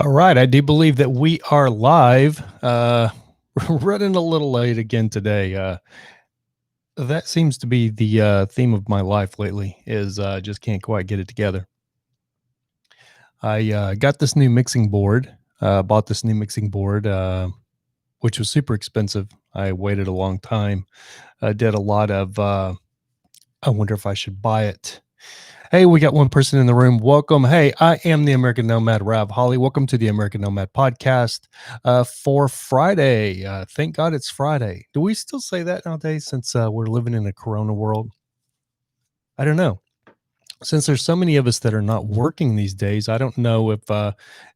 All right, I do believe that we are live. Running a little late again today. That seems to be the theme of my life lately. Is just can't quite get it together. I got this new mixing board. Bought this new mixing board, which was super expensive. I waited a long time. Did a lot of. I wonder if I should buy it. Hey, we got one person in the room. Welcome. Hey, I am the American Nomad, Rob Holly. Welcome to the American Nomad podcast for Friday. Thank God it's Friday. Do we still say that nowadays since we're living in a corona world? I don't know. Since there's so many of us that are not working these days, I don't know if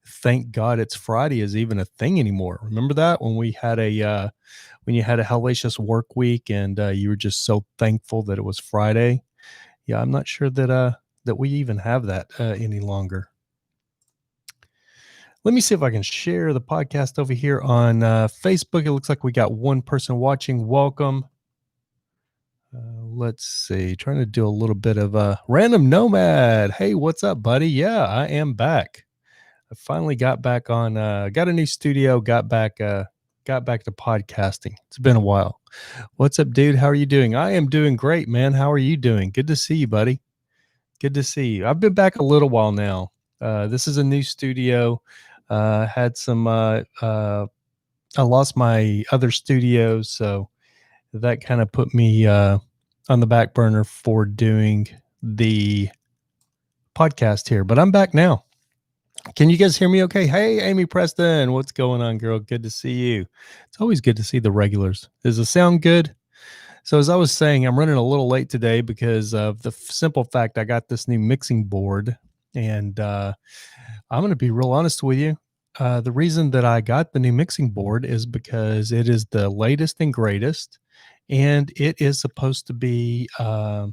thank God it's Friday is even a thing anymore. Remember that when we had when you had a hellacious work week and you were just so thankful that it was Friday? Yeah, I'm not sure that we even have that any longer. Let me see if I can share the podcast over here on Facebook. It looks like we got one person watching. Welcome. Let's see. Trying to do a little bit of a random nomad. Hey, what's up, buddy? Yeah, I am back. I finally got back on. Got a new studio. Got back to podcasting. It's been a while. What's up, dude? How are you doing? I am doing great, man. How are you doing? Good to see you, buddy. Good to see you. I've been back a little while now. This is a new studio. Had some. I lost my other studios, so that kind of put me on the back burner for doing the podcast here. But I'm back now. Can you guys hear me? Okay. Hey, Amy Preston, what's going on, girl? Good to see you. It's always good to see the regulars. Does the sound good? So as I was saying, I'm running a little late today because of the simple fact I got this new mixing board, and I'm going to be real honest with you. The reason that I got the new mixing board is because it is the latest and greatest, and it is supposed to be a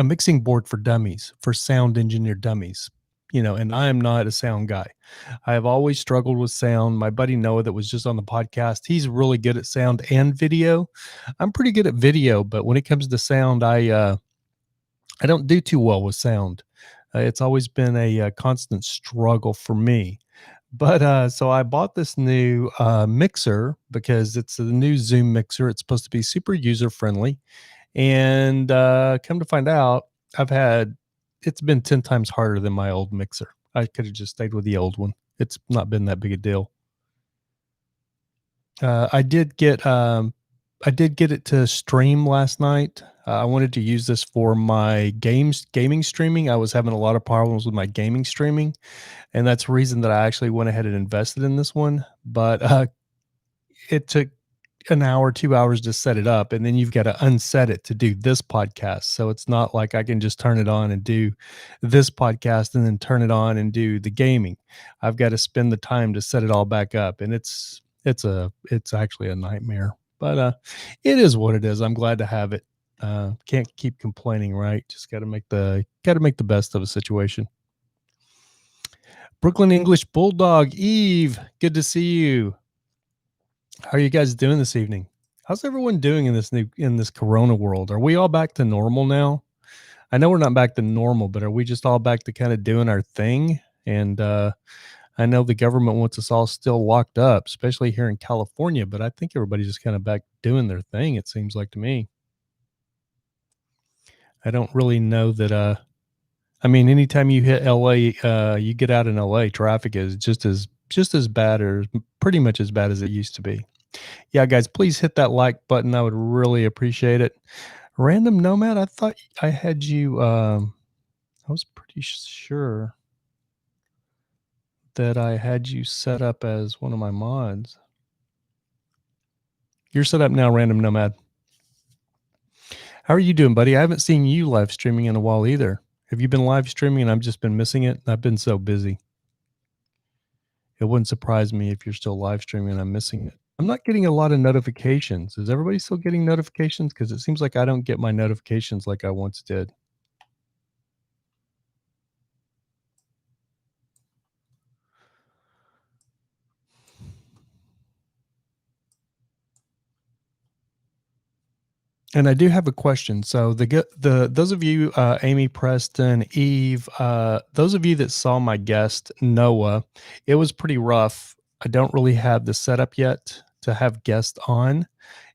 mixing board for dummies, for sound engineer dummies. And I am not a sound guy. I have always struggled with sound. My buddy Noah, that was just on the podcast, he's really good at sound and video. I'm pretty good at video, but when it comes to sound, I don't do too well with sound. It's always been a constant struggle for me. But so I bought this new mixer because it's a new Zoom mixer. It's supposed to be super user friendly. And come to find out, it's been 10 times harder than my old mixer. I could have just stayed with the old one. It's not been that big a deal. Uh, I did get um, I did get it to stream last night. I wanted to use this for my gaming streaming. I was having a lot of problems with my gaming streaming, and that's the reason that I actually went ahead and invested in this one. But it took an hour, 2 hours to set it up, and then you've got to unset it to do this podcast. So it's not like I can just turn it on and do this podcast and then turn it on and do the gaming. I've got to spend the time to set it all back up, and it's actually a nightmare. But it is what it is. I'm glad to have it. Can't keep complaining, right? Just got to make the best of a situation. Brooklyn English Bulldog Eve, good to see you. How are you guys doing this evening? How's everyone doing in this corona world? Are we all back to normal now? I know we're not back to normal, but are we just all back to kind of doing our thing? And I know the government wants us all still locked up, especially here in California, but I think everybody's just kind of back doing their thing, it seems like to me. I don't really know that I mean, anytime you hit LA, you get out in LA, traffic is just as bad or pretty much as bad as it used to be. Yeah, guys, please hit that like button. I would really appreciate it. Random Nomad, I thought I had you. I was pretty sure that I had you set up as one of my mods. You're set up now, Random Nomad. How are you doing, buddy? I haven't seen you live streaming in a while either. Have you been live streaming and I've just been missing it? I've been so busy. It wouldn't surprise me if you're still live streaming and I'm missing it. I'm not getting a lot of notifications. Is everybody still getting notifications? Because it seems like I don't get my notifications like I once did. And I do have a question. So the those of you, Amy, Preston, Eve, those of you that saw my guest Noah, it was pretty rough. I don't really have the setup yet to have guests on.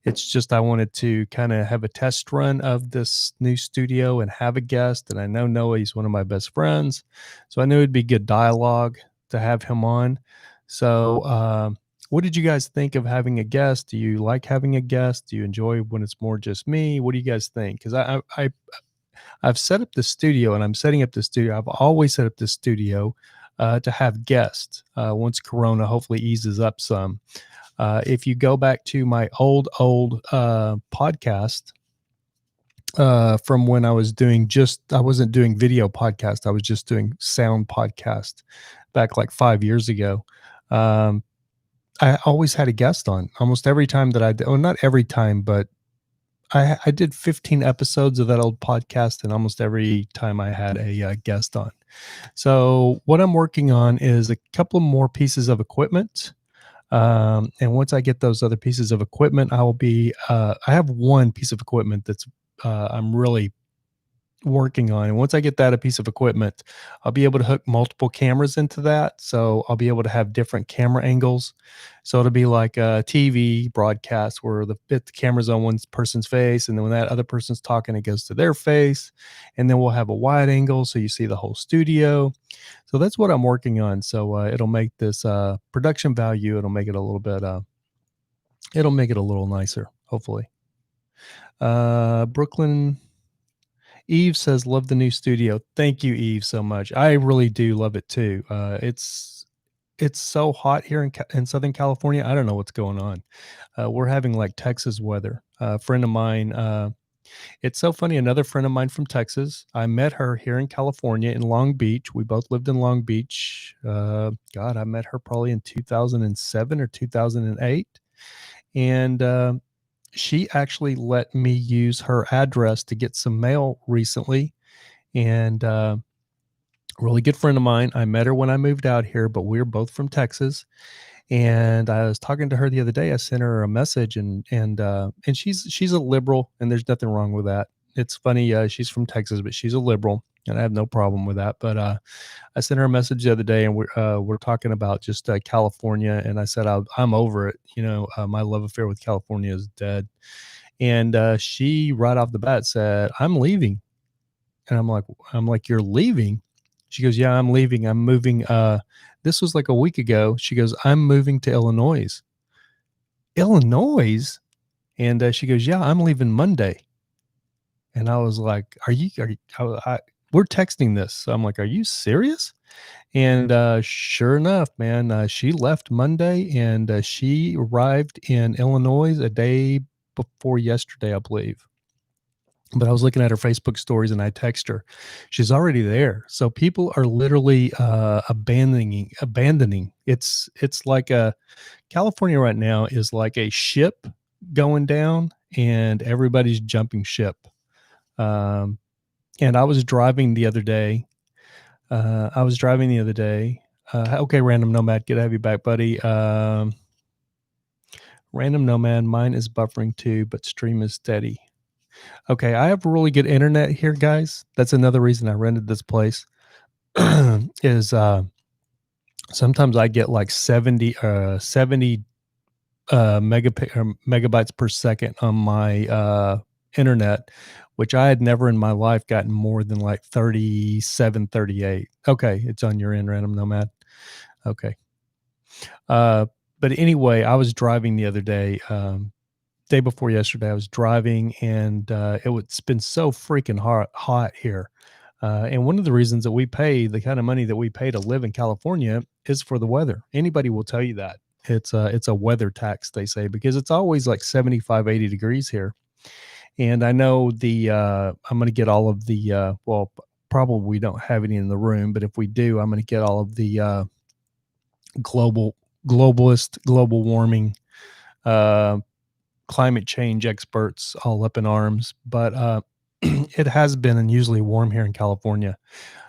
It's just I wanted to kind of have a test run of this new studio and have a guest. And I know Noah, he's one of my best friends, so I knew it'd be good dialogue to have him on. So what did you guys think of having a guest? Do you like having a guest? Do you enjoy when it's more just me? What do you guys think? Because I've set up the studio, and I'm setting up the studio. I've always set up the studio to have guests once Corona hopefully eases up some. If you go back to my old podcast from when I was doing I wasn't doing video podcast. I was just doing sound podcast back like 5 years ago. I always had a guest on almost every time that I did. Well, not every time, but I did 15 episodes of that old podcast, and almost every time I had a guest on. So what I'm working on is a couple more pieces of equipment. And once I get those other pieces of equipment, I will be, I have one piece of equipment that's, I'm really working on. And once I get that a piece of equipment, I'll be able to hook multiple cameras into that. So I'll be able to have different camera angles. So it'll be like a TV broadcast where the camera's on one person's face, and then when that other person's talking, it goes to their face. And then we'll have a wide angle so you see the whole studio. So that's what I'm working on. So it'll make this production value, it'll make it a little bit, it'll make it a little nicer, hopefully. Brooklyn Eve says, love the new studio. Thank you, Eve, so much. I really do love it too. It's so hot here in Southern California. I don't know what's going on. We're having like Texas weather. A friend of mine, it's so funny. Another friend of mine from Texas, I met her here in California in Long Beach. We both lived in Long Beach. God, I met her probably in 2007 or 2008. And she actually let me use her address to get some mail recently. And really good friend of mine. I met her when I moved out here, but we're both from Texas. And I was talking to her the other day. I sent her a message, and she's a liberal, and there's nothing wrong with that. It's funny. She's from Texas, but she's a liberal, and I have no problem with that. But I sent her a message the other day, and we're talking about just California, and I said I'm over it. My love affair with California is dead. And she right off the bat said, "I'm leaving," and I'm like, "You're leaving?" She goes, "Yeah, I'm leaving. I'm moving." This was like a week ago. She goes, "I'm moving to Illinois." Illinois? And she goes, "Yeah, I'm leaving Monday." And I was like, are you we're texting this. So I'm like, "Are you serious?" And sure enough, man, she left Monday, and she arrived in Illinois a day before yesterday, I believe. But I was looking at her Facebook stories, and I text her. She's already there. So people are literally abandoning. It's like California right now is like a ship going down, and everybody's jumping ship. And I was driving the other day. Okay, Random Nomad, good to have you back, buddy. Random Nomad, mine is buffering too, but stream is steady. Okay, I have really good internet here, guys. That's another reason I rented this place. Is sometimes I get like 70 megabytes per second on my internet, which I had never in my life gotten more than like 37, 38. Okay, it's on your end, Random Nomad. Okay. But anyway, I was driving the other day, day before yesterday. I was driving, and it's been so freaking hot here. And one of the reasons that we pay the kind of money that we pay to live in California is for the weather. Anybody will tell you that. It's a weather tax, they say, because it's always like 75, 80 degrees here. And I know I'm going to get all of the, well, probably we don't have any in the room, but if we do, I'm going to get all of the global warming, climate change experts all up in arms. But it has been unusually warm here in California,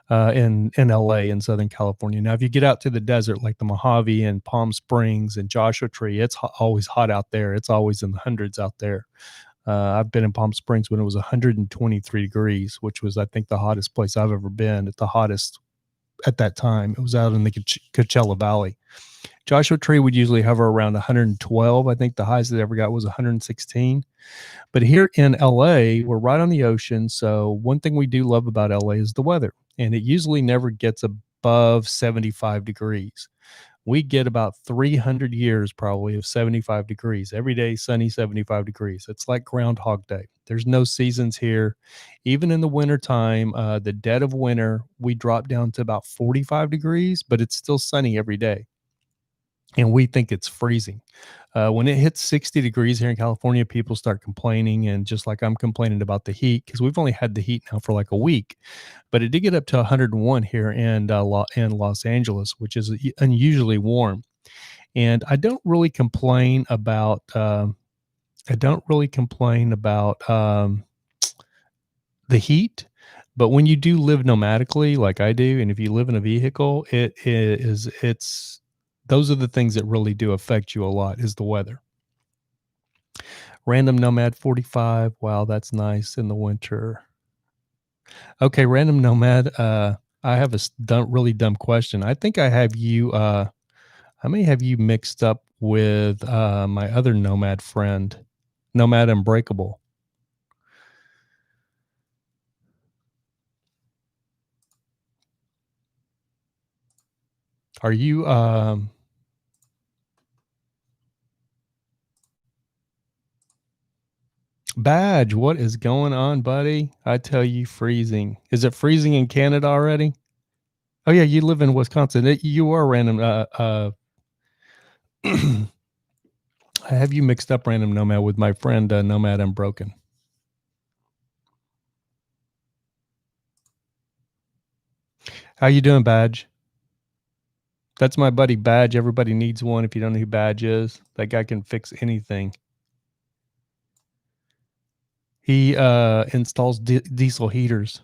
in LA, in Southern California. Now, if you get out to the desert, like the Mojave and Palm Springs and Joshua Tree, it's always hot out there. It's always in the hundreds out there. I've been in Palm Springs when it was 123 degrees, which was, I think, the hottest place I've ever been. At the hottest at that time, it was out in the Coachella Valley. Joshua Tree would usually hover around 112. I think the highest it ever got was 116. But here in LA, we're right on the ocean. So one thing we do love about LA is the weather, and it usually never gets above 75 degrees. We get about 300 years probably of 75 degrees every day, sunny 75 degrees. It's like Groundhog Day. There's no seasons here. Even in the wintertime, the dead of winter, we drop down to about 45 degrees, but it's still sunny every day. And we think it's freezing. When it hits 60 degrees here in California, people start complaining. And just like I'm complaining about the heat, because we've only had the heat now for like a week, but it did get up to 101 here in Los Angeles, which is unusually warm. And I don't really complain about the heat. But when you do live nomadically, like I do, and if you live in a vehicle, it's those are the things that really do affect you a lot is the weather. Random Nomad 45. Wow, that's nice in the winter. Okay, Random Nomad. I have a really dumb question. I think I may have you mixed up with my other Nomad friend, Nomad Unbreakable. Are you Badge? What is going on, buddy? I tell you, freezing. Is it freezing in Canada already? Oh yeah, you live in Wisconsin. You are random. I have you mixed up, Random Nomad, with my friend Nomad Unbroken. How you doing, Badge? That's my buddy Badge. Everybody needs one. If you don't know who Badge is, that guy can fix anything. He installs diesel heaters.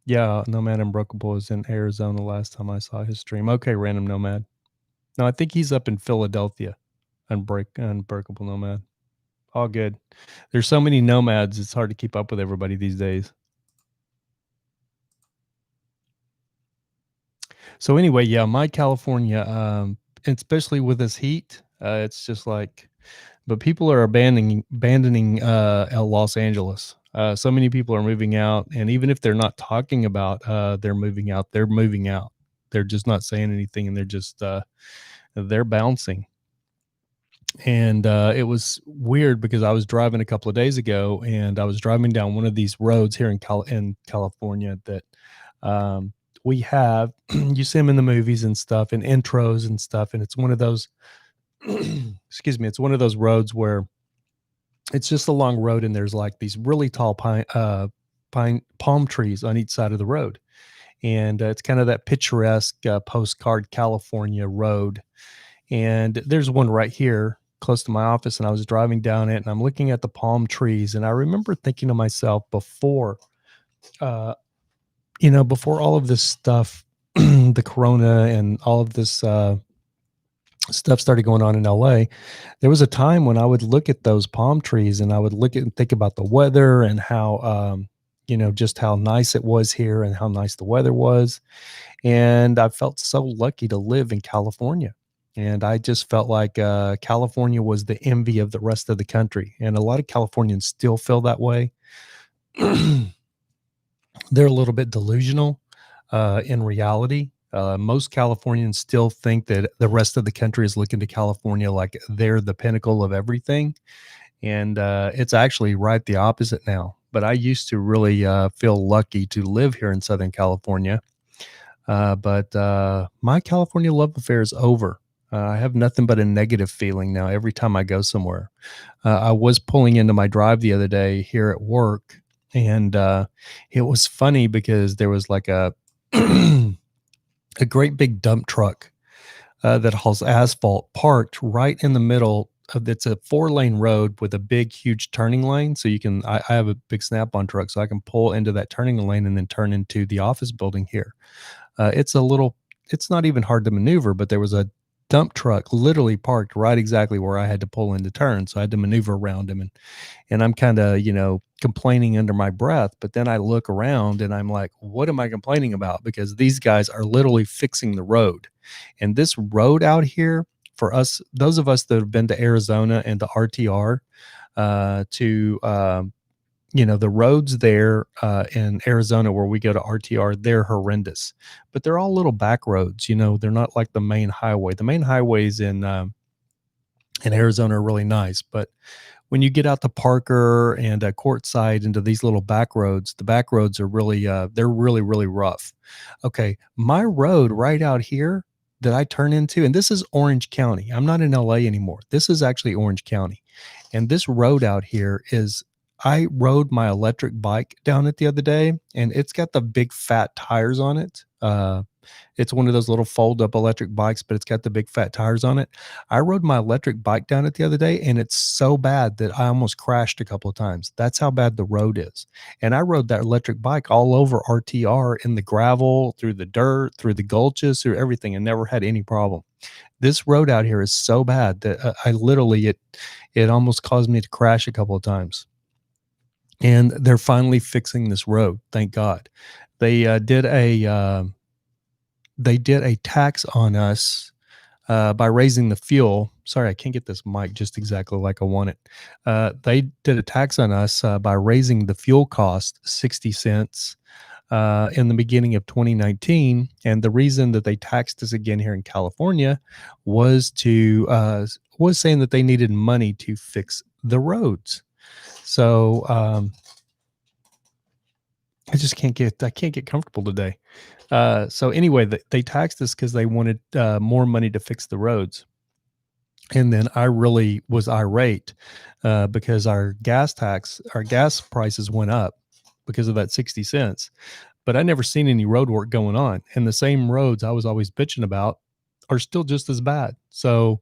Yeah, Nomad Unbreakable was in Arizona last time I saw his stream. Okay, Random Nomad. No, I think he's up in Philadelphia. Unbreakable Nomad. All good. There's so many nomads, it's hard to keep up with everybody these days. So anyway, yeah, my California, especially with this heat, it's just like, but people are abandoning Los Angeles. So many people are moving out, and even if they're not talking about they're moving out, they're moving out. They're just not saying anything, and they're bouncing. And it was weird because I was driving a couple of days ago, and I was driving down one of these roads here in California that we have. You see them in the movies and stuff, and intros and stuff, and it's one of those. Excuse me. It's one of those roads where it's just a long road, and there's like these really tall palm trees on each side of the road, and it's kind of that picturesque postcard California road. And there's one right here close to my office, and I was driving down it, and I'm looking at the palm trees, and I remember thinking to myself uh, before all of this stuff, the corona and all of this stuff started going on in LA, there was a time when I would look at those palm trees, and I would look at and think about the weather and how, just how nice it was here and how nice the weather was. And I felt so lucky to live in California. And I just felt like California was the envy of the rest of the country. And a lot of Californians still feel that way. They're a little bit delusional in reality. Most Californians still think that the rest of the country is looking to California like they're the pinnacle of everything. And it's actually right the opposite now. But I used to really feel lucky to live here in Southern California. But my California love affair is over. I have nothing but a negative feeling now every time I go somewhere. I was pulling into my drive the other day here at work, and it was funny because there was like a a great big dump truck that hauls asphalt parked right in the middle of it's a 4-lane road with a big, huge turning lane. So I have a big Snap-on truck, so I can pull into that turning lane and then turn into the office building here. It's not even hard to maneuver, but there was a dump truck literally parked right exactly where I had to pull in to turn. So I had to maneuver around him, and I'm kind of, complaining under my breath. But then I look around and I'm like, what am I complaining about? Because these guys are literally fixing the road. And this road out here, for us, those of us that have been to Arizona and to RTR, to the roads there in Arizona where we go to RTR, they're horrendous, but they're all little back roads. They're not like the main highway. The main highways in Arizona are really nice, but when you get out to Parker and Quartzsite into these little back roads, the back roads are really they're really really rough. Okay, my road right out here that I turn into, and this is Orange County. I'm not in LA anymore. This is actually Orange County, and this road out here is. I rode my electric bike down it the other day, and it's got the big fat tires on it. It's one of those little fold up electric bikes, but it's got the big fat tires on it. I rode my electric bike down it the other day, and it's so bad that I almost crashed a couple of times. That's how bad the road is. And I rode that electric bike all over RTR in the gravel, through the dirt, through the gulches, through everything, and never had any problem. This road out here is so bad that I literally it almost caused me to crash a couple of times. And they're finally fixing this road. Thank God. They did a tax on us by raising the fuel. Sorry, I can't get this mic just exactly like I want it. They did a tax on us by raising the fuel cost 60 cents in the beginning of 2019. And the reason that they taxed us again here in California was was saying that they needed money to fix the roads. So I can't get comfortable today. So anyway, they taxed us because they wanted more money to fix the roads. And then I really was irate because our gas prices went up because of that 60 cents. But I never seen any road work going on. And the same roads I was always bitching about are still just as bad. So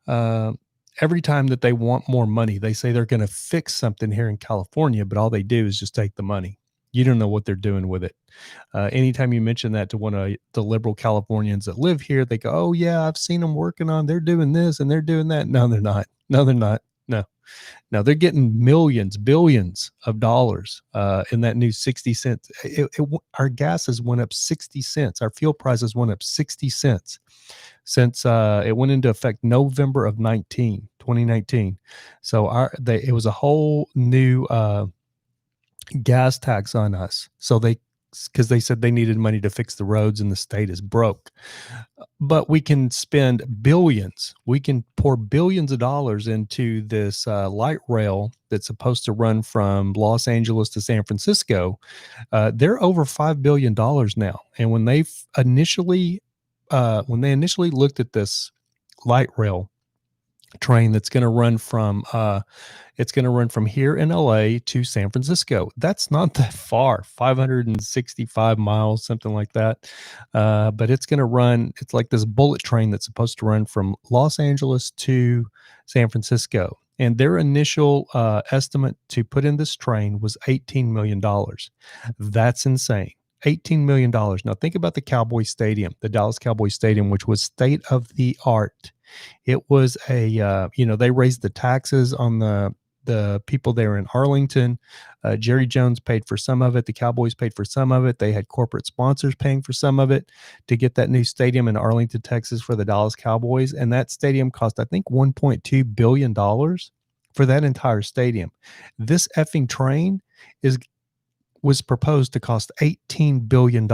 uh, every time that they want more money, they say they're going to fix something here in California, but all they do is just take the money. You don't know what they're doing with it. Anytime you mention that to one of the liberal Californians that live here, they go, "Oh yeah, I've seen them working on. They're doing this and they're doing that." No, they're not. No, they're not. No, no, they're getting millions, billions of dollars in that new 60 cents. Our gases went up 60 cents. Our fuel prices went up 60 cents since it went into effect November of 2019. So it was a whole new gas tax on us. So because they said they needed money to fix the roads and the state is broke. But we can spend billions. We can pour billions of dollars into this light rail that's supposed to run from Los Angeles to San Francisco. They're over $5 billion now. And when they initially looked at this light rail train that's going to run from here in LA to San Francisco. That's not that far, 565 miles, something like that. But it's going to run, it's like this bullet train that's supposed to run from Los Angeles to San Francisco. And their initial estimate to put in this train was $18 million. That's insane. $18 million. Now think about the Cowboy Stadium, the Dallas Cowboy Stadium, which was state of the art. It was they raised the taxes on the people there in Arlington. Jerry Jones paid for some of it. The Cowboys paid for some of it. They had corporate sponsors paying for some of it to get that new stadium in Arlington, Texas for the Dallas Cowboys. And that stadium cost, I think, $1.2 billion for that entire stadium. This effing train was proposed to cost $18 billion.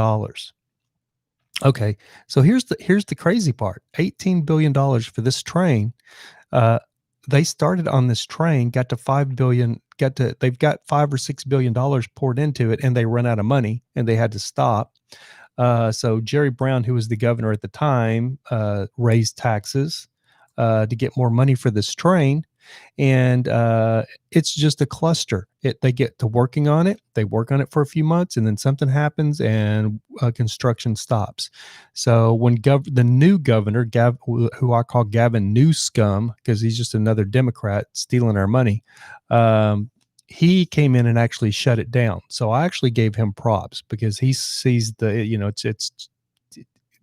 Okay, so here's the crazy part. $18 billion for this train. They started on this train, got to $5 billion, they've got $5 or $6 billion poured into it, and they ran out of money and they had to stop. So Jerry Brown, who was the governor at the time, raised taxes to get more money for this train. And it's just a cluster. They get to working on it. They work on it for a few months, and then something happens, and construction stops. So when the new governor, who I call Gavin Newscum, because he's just another Democrat stealing our money, he came in and actually shut it down. So I actually gave him props because he sees it's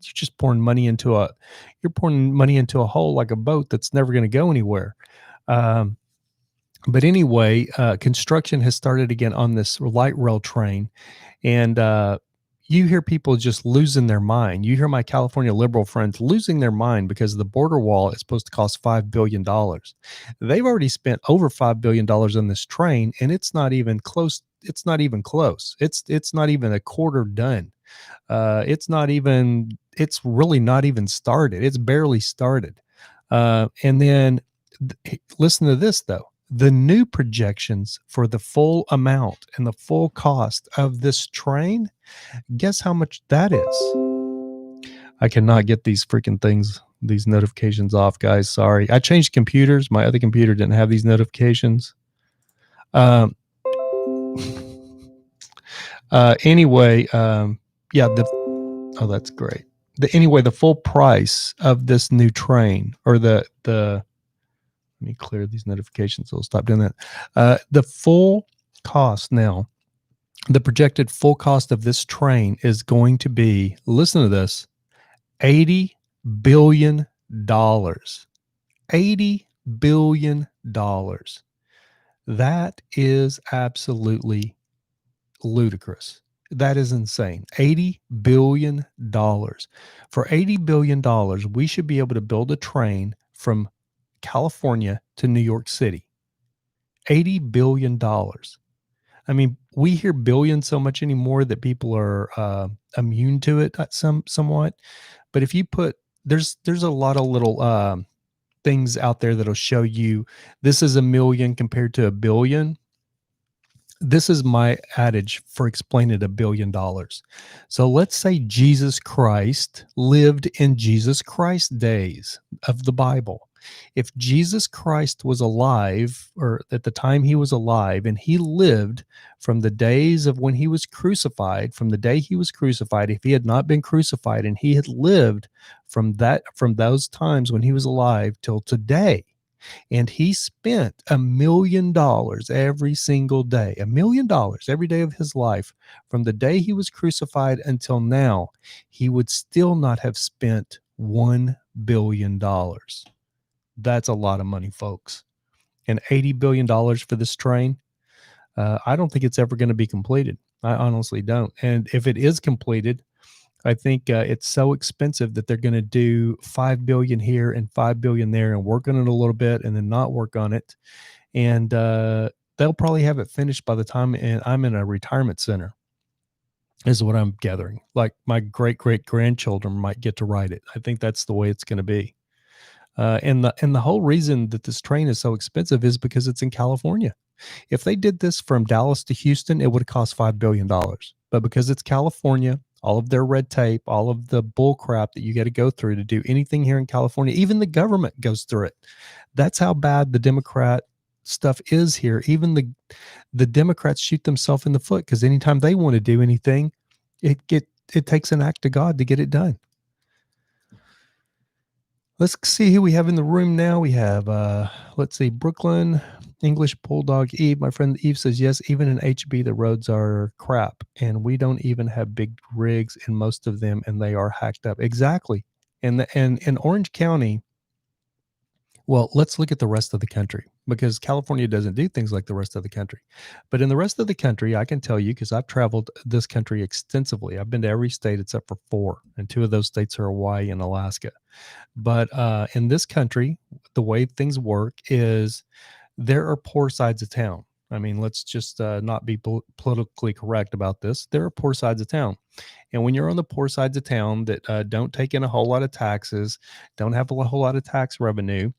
you're just pouring money into a hole like a boat that's never going to go anywhere. Um, but anyway, construction has started again on this light rail train, and you hear people just losing their mind. You hear my California liberal friends losing their mind because the border wall is supposed to cost $5 billion. They've already spent over $5 billion on this train, and it's not even close. It's not even close. It's not even a quarter done. It's not even. It's really not even started. It's barely started. And then listen to this though. The new projections for the full amount and the full cost of this train, guess how much that is? I cannot get these freaking things, these notifications off, guys. Sorry. I changed computers. My other computer didn't have these notifications. Um, anyway, yeah, oh, that's great. Anyway, the full price of this new train, or the let me clear these notifications so I'll stop doing that. The full cost now, the projected full cost of this train is going to be, listen to this, $80 billion. $80 billion. That is absolutely ludicrous. That is insane. $80 billion. For $80 billion, we should be able to build a train from California to New York City. $80 billion. I mean, we hear billion so much anymore that people are immune to it somewhat. But if you put, there's a lot of little things out there that'll show you this is a million compared to a billion. This is my adage for explaining $1 billion. So let's say Jesus Christ lived in Jesus Christ days of the Bible. If Jesus Christ was alive, or at the time he was alive, and he lived from the days of when he was crucified, from the day he was crucified, if he had not been crucified and he had lived from those times when he was alive till today, and he spent $1 million every single day, $1 million every day of his life, from the day he was crucified until now, he would still not have spent $1 billion. That's a lot of money, folks. And $80 billion for this train, I don't think it's ever going to be completed. I honestly don't. And if it is completed, I think it's so expensive that they're going to do 5 billion here and 5 billion there and work on it a little bit and then not work on it. And they'll probably have it finished by the time I'm in a retirement center, is what I'm gathering. Like my great grandchildren might get to ride it. I think that's the way it's going to be. And the whole reason that this train is so expensive is because it's in California. If they did this from Dallas to Houston, it would have cost $5 billion. But because it's California, all of their red tape, all of the bull crap that you got to go through to do anything here in California, even the government goes through it. That's how bad the Democrat stuff is here. Even the Democrats shoot themselves in the foot because anytime they want to do anything, it takes an act of God to get it done. Let's see who we have in the room now. We have, let's see, Brooklyn, English Bulldog, Eve. My friend Eve says, yes, even in HB, the roads are crap. And we don't even have big rigs in most of them, and they are hacked up. Exactly. And in Orange County, well, let's look at the rest of the country, because California doesn't do things like the rest of the country. But in the rest of the country, I can tell you, because I've traveled this country extensively. I've been to every state except for 4, and 2 of those states are Hawaii and Alaska. But in this country, the way things work is there are poor sides of town. I mean, let's just not be politically correct about this. There are poor sides of town. And when you're on the poor sides of town that don't take in a whole lot of taxes, don't have a whole lot of tax revenue,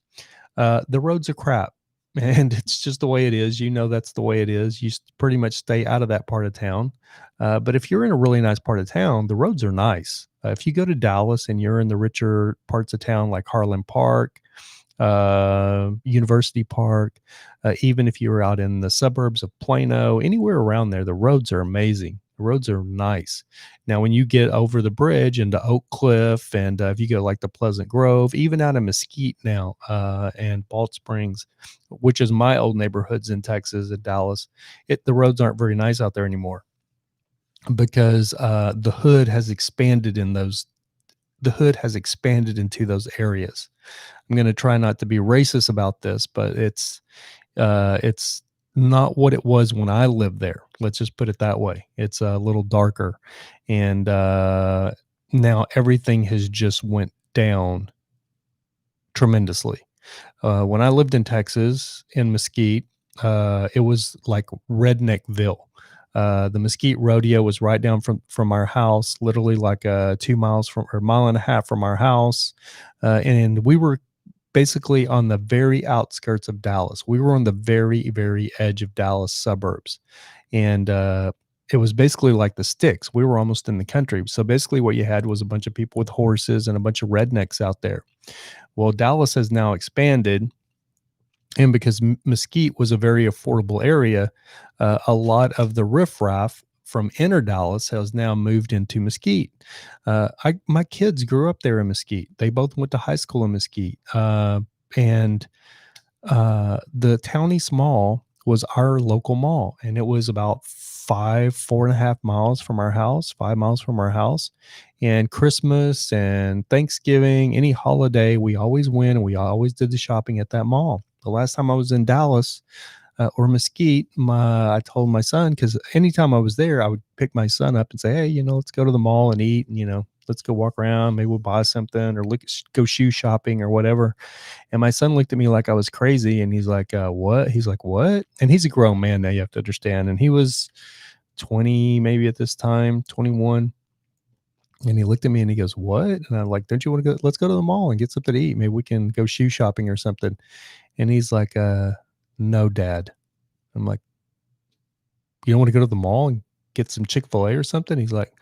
the roads are crap. And it's just the way it is. You know, that's the way it is. You pretty much stay out of that part of town. But if you're in a really nice part of town, the roads are nice. If you go to Dallas and you're in the richer parts of town, like Harlan Park, University Park, even if you were out in the suburbs of Plano, anywhere around there, the roads are amazing. The roads are nice. Now, when you get over the bridge into Oak Cliff, and if you go like the Pleasant Grove, even out in Mesquite now, and Balch Springs, which is my old neighborhoods in Texas and Dallas, the roads aren't very nice out there anymore, because the hood has expanded in those the hood has expanded into those areas. I'm going to try not to be racist about this, but it's not what it was when I lived there. Let's just put it that way. It's a little darker, and now everything has just went down tremendously. When I lived in Texas, in Mesquite, it was like Redneckville. The Mesquite Rodeo was right down from our house, literally like 2 miles from, or a mile and a half from our house, and we were basically on the very outskirts of Dallas. We were on the very, very edge of Dallas suburbs, and it was basically like the sticks. We were almost in the country. So basically, what you had was a bunch of people with horses and a bunch of rednecks out there. Well, Dallas has now expanded, and because Mesquite was a very affordable area, a lot of the riffraff from inner Dallas has now moved into Mesquite. My kids grew up there in Mesquite. They both went to high school in Mesquite, and the Town East Mall was our local mall, and it was about 4.5 miles from our house, 5 miles from our house. And Christmas and Thanksgiving, any holiday, we always went and we always did the shopping at that mall. The last time I was in Dallas or Mesquite, I told my son, because anytime I was there, I would pick my son up and say, "Hey, let's go to the mall and eat, and let's go walk around. Maybe we'll buy something or go shoe shopping or whatever." And my son looked at me like I was crazy, and he's like, "What?" He's like, "What?" And he's a grown man now, you have to understand. And he was 20, maybe at this time, 21. And he looked at me and he goes, "What?" And I'm like, "Don't you want to go? Let's go to the mall and get something to eat. Maybe we can go shoe shopping or something." And he's like, "No, Dad." I'm like, "You don't want to go to the mall and get some Chick-fil-A or something?" He's like,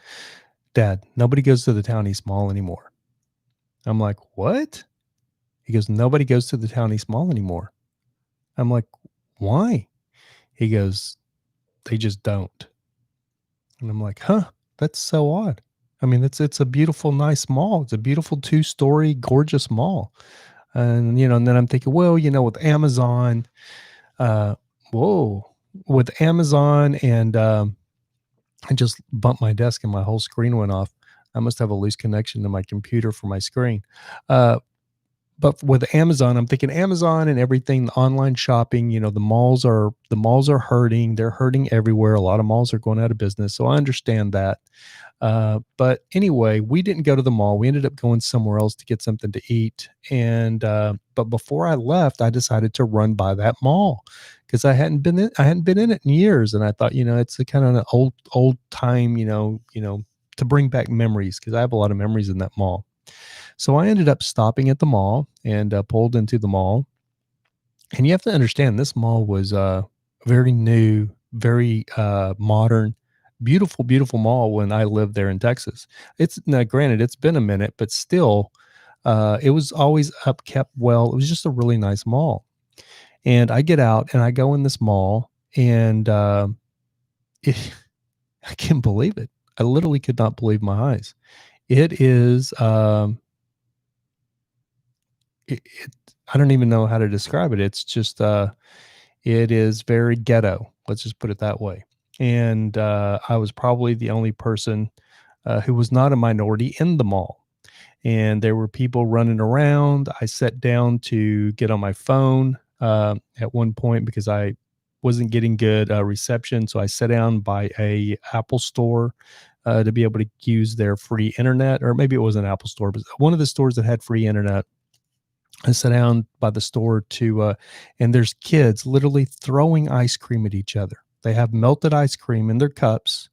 "Dad, nobody goes to the Town East Mall anymore." I'm like, "What?" He goes, "Nobody goes to the Town East Mall anymore." I'm like, "Why?" He goes, "They just don't." And I'm like, "Huh, that's so odd." I mean, it's a beautiful, nice mall. It's a beautiful 2-story, gorgeous mall. And then I'm thinking, well, with Amazon, uh, whoa, with Amazon, and I just bumped my desk and my whole screen went off. I must have a loose connection to my computer for my screen. Uh, but with Amazon, I'm thinking Amazon and everything, the online shopping, the malls are hurting. They're hurting everywhere. A lot of malls are going out of business. So I understand that. But anyway, we didn't go to the mall. We ended up going somewhere else to get something to eat. And but before I left, I decided to run by that mall because I hadn't been in it in years. And I thought, it's a kind of an old time, to bring back memories, because I have a lot of memories in that mall. So I ended up stopping at the mall and pulled into the mall. And you have to understand, this mall was very new, very modern, beautiful, beautiful mall when I lived there in Texas. It's now, granted, it's been a minute, but still, it was always up, kept well. It was just a really nice mall. And I get out and I go in this mall, and it, I can't believe it. I literally could not believe my eyes. It is it I don't even know how to describe it. It's just it is very ghetto. Let's just put it that way. And I was probably the only person who was not a minority in the mall. And there were people running around. I sat down to get on my phone at one point because I wasn't getting good reception. So I sat down by a Apple store to be able to use their free internet, or maybe it was an Apple store, but one of the stores that had free internet. I sat down by the store and there's kids literally throwing ice cream at each other. They have melted ice cream in their cups,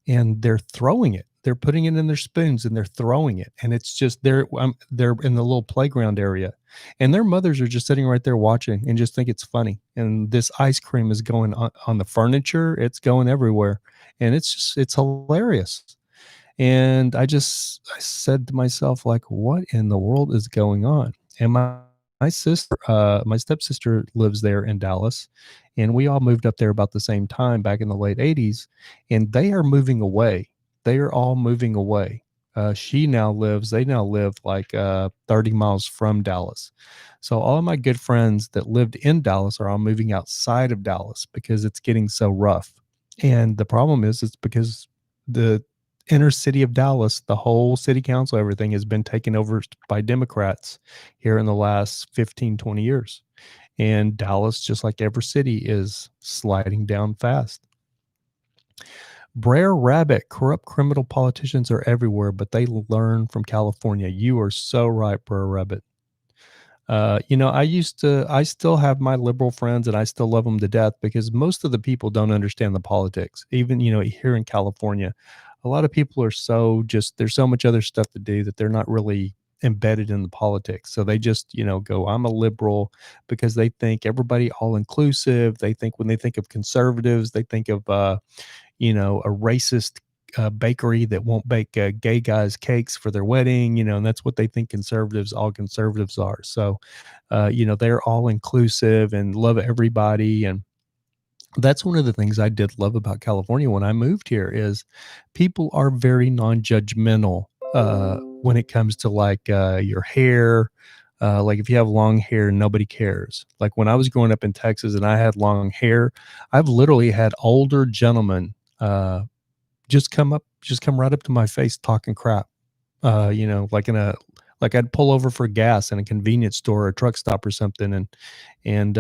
and they're throwing it. They're putting it in their spoons and they're throwing it. And it's just they're in the little playground area, and their mothers are just sitting right there watching and just think it's funny. And this ice cream is going on the furniture. It's going everywhere. And it's hilarious. And I said to myself, like, what in the world is going on? And my sister, my stepsister lives there in Dallas, and we all moved up there about the same time back in the late 80s, and they are moving away. They are all moving away. They now live like 30 miles from Dallas. So all of my good friends that lived in Dallas are all moving outside of Dallas because it's getting so rough. And the problem is, it's because the inner city of Dallas, the whole city council, everything has been taken over by Democrats here in the last 15, 20 years. And Dallas, just like every city, is sliding down fast. Brer Rabbit, corrupt criminal politicians are everywhere, but they learn from California. You are so right, Brer Rabbit. I still have my liberal friends and I still love them to death because most of the people don't understand the politics. Even, here in California, a lot of people are there's so much other stuff to do that they're not really embedded in the politics. So they just, go, I'm a liberal because they think everybody all inclusive. They think when they think of conservatives, they think of, a racist bakery that won't bake gay guys cakes for their wedding, and that's what they think all conservatives are. So, they're all inclusive and love everybody. And that's one of the things I did love about California when I moved here is people are very non-judgmental when it comes to like your hair. Like if you have long hair, nobody cares. Like when I was growing up in Texas and I had long hair, I've literally had older gentlemen just come right up to my face talking crap. Like I'd pull over for gas in a convenience store or a truck stop or something, and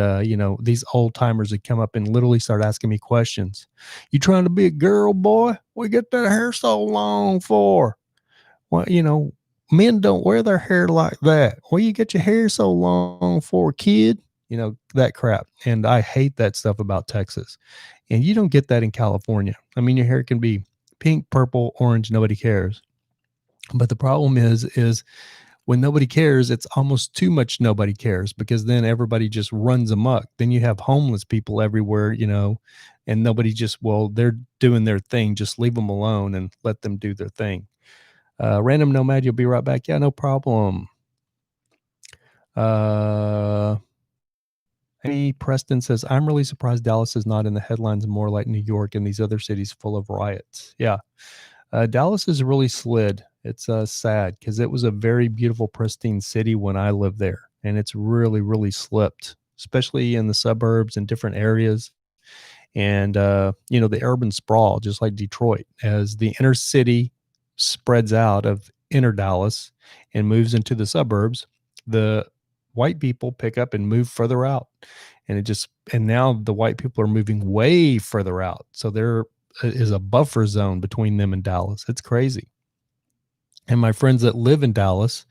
these old timers would come up and literally start asking me questions. You trying to be a girl, boy? We get that hair so long for? Well, men don't wear their hair like that. Well, you get your hair so long for, kid? That crap. And I hate that stuff about Texas. And you don't get that in California. I mean, your hair can be pink, purple, orange, nobody cares. But the problem is when nobody cares, it's almost too much nobody cares because then everybody just runs amok. Then you have homeless people everywhere, and nobody they're doing their thing. Just leave them alone and let them do their thing. Random Nomad, you'll be right back. Yeah, no problem. Amy Preston says, I'm really surprised Dallas is not in the headlines more like New York and these other cities full of riots. Yeah. Dallas has really slid. It's sad because it was a very beautiful, pristine city when I lived there. And it's really, really slipped, especially in the suburbs and different areas. And, the urban sprawl, just like Detroit, as the inner city spreads out of inner Dallas and moves into the suburbs, the white people pick up and move further out. And now the white people are moving way further out. So there is a buffer zone between them and Dallas. It's crazy. And my friends that live in Dallas,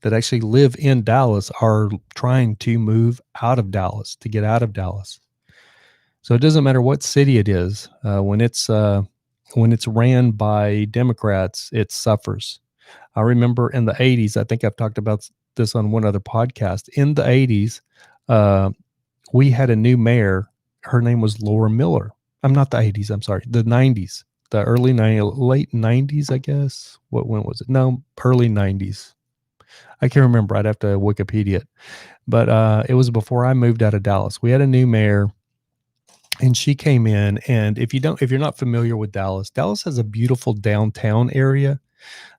that actually live in Dallas, are trying to move out of Dallas, to get out of Dallas. So it doesn't matter what city it is. When it's ran by Democrats, it suffers. I remember in the 80s, I think I've talked about this on one other podcast. In the 80s, we had a new mayor. Her name was Laura Miller. I'm not the 80s. I'm sorry. The 90s, the late 90s, I guess. When was it? No, early 90s. I can't remember. I'd have to Wikipedia it. But it was before I moved out of Dallas. We had a new mayor, and she came in. And if you're not familiar with Dallas, Dallas has a beautiful downtown area.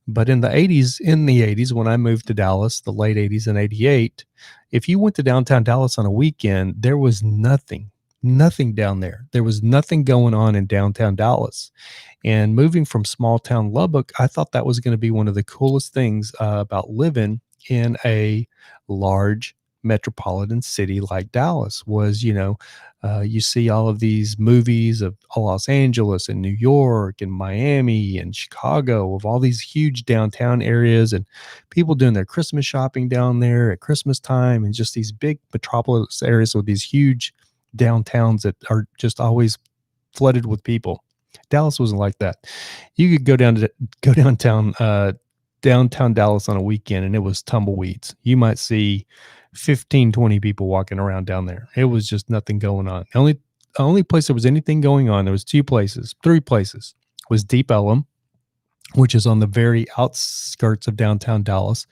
But in the 80s, when I moved to Dallas, the late 80s and 88, if you went to downtown Dallas on a weekend, there was nothing down there. There was nothing going on in downtown Dallas. And moving from small town Lubbock, I thought that was going to be one of the coolest things about living in a large metropolitan city like Dallas was, you see all of these movies of Los Angeles and New York and Miami and Chicago, of all these huge downtown areas and people doing their Christmas shopping down there at Christmas time, and just these big metropolis areas with these huge downtowns that are just always flooded with people. Dallas wasn't like that. You could go downtown Dallas on a weekend and it was tumbleweeds. You might see 15, 20 people walking around down there. It was just nothing going on. The only place there was anything going on, there was three places, was Deep Ellum, which is on the very outskirts of downtown Dallas.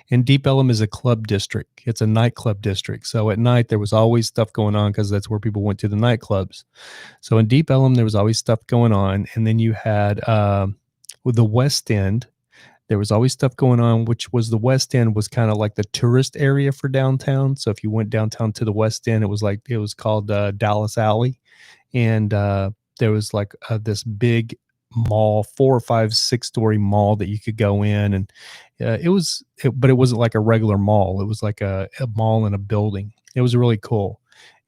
And Deep Ellum is a club district. It's a nightclub district. So at night, there was always stuff going on because that's where people went to the nightclubs. So in Deep Ellum, there was always stuff going on. And then you had with the West End, there was always stuff going on, which was the West End was kind of like the tourist area for downtown. So if you went downtown to the West End, it was called Dallas Alley. And there was like this big mall, 4 or 5, 6 story mall that you could go in, and but it wasn't like a regular mall. It was like a mall in a building. It was really cool.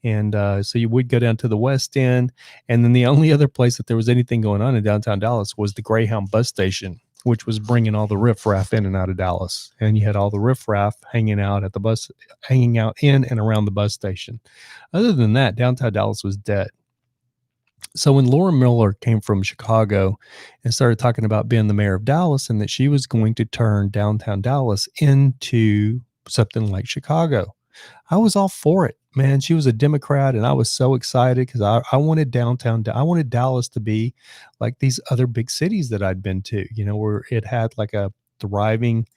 And so you would go down to the West End, and then the only other place that there was anything going on in downtown Dallas was the Greyhound bus station, which was bringing all the riffraff in and out of Dallas. And you had all the riffraff hanging out in and around the bus station. Other than that, downtown Dallas was dead. So when Laura Miller came from Chicago and started talking about being the mayor of Dallas and that she was going to turn downtown Dallas into something like Chicago, I was all for it, man. She was a Democrat, and I was so excited because I wanted I wanted Dallas to be like these other big cities that I'd been to, where it had like thriving,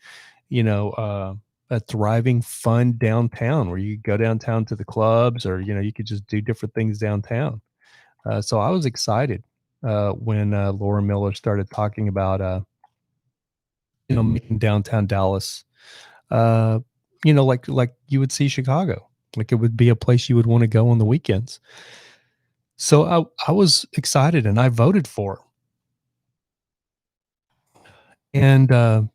a thriving, fun downtown where you could go downtown to the clubs, or, you could just do different things downtown. So I was excited when Laura Miller started talking about, making downtown Dallas, uh, like you would see Chicago, like it would be a place you would want to go on the weekends. So I was excited and I voted for her. And one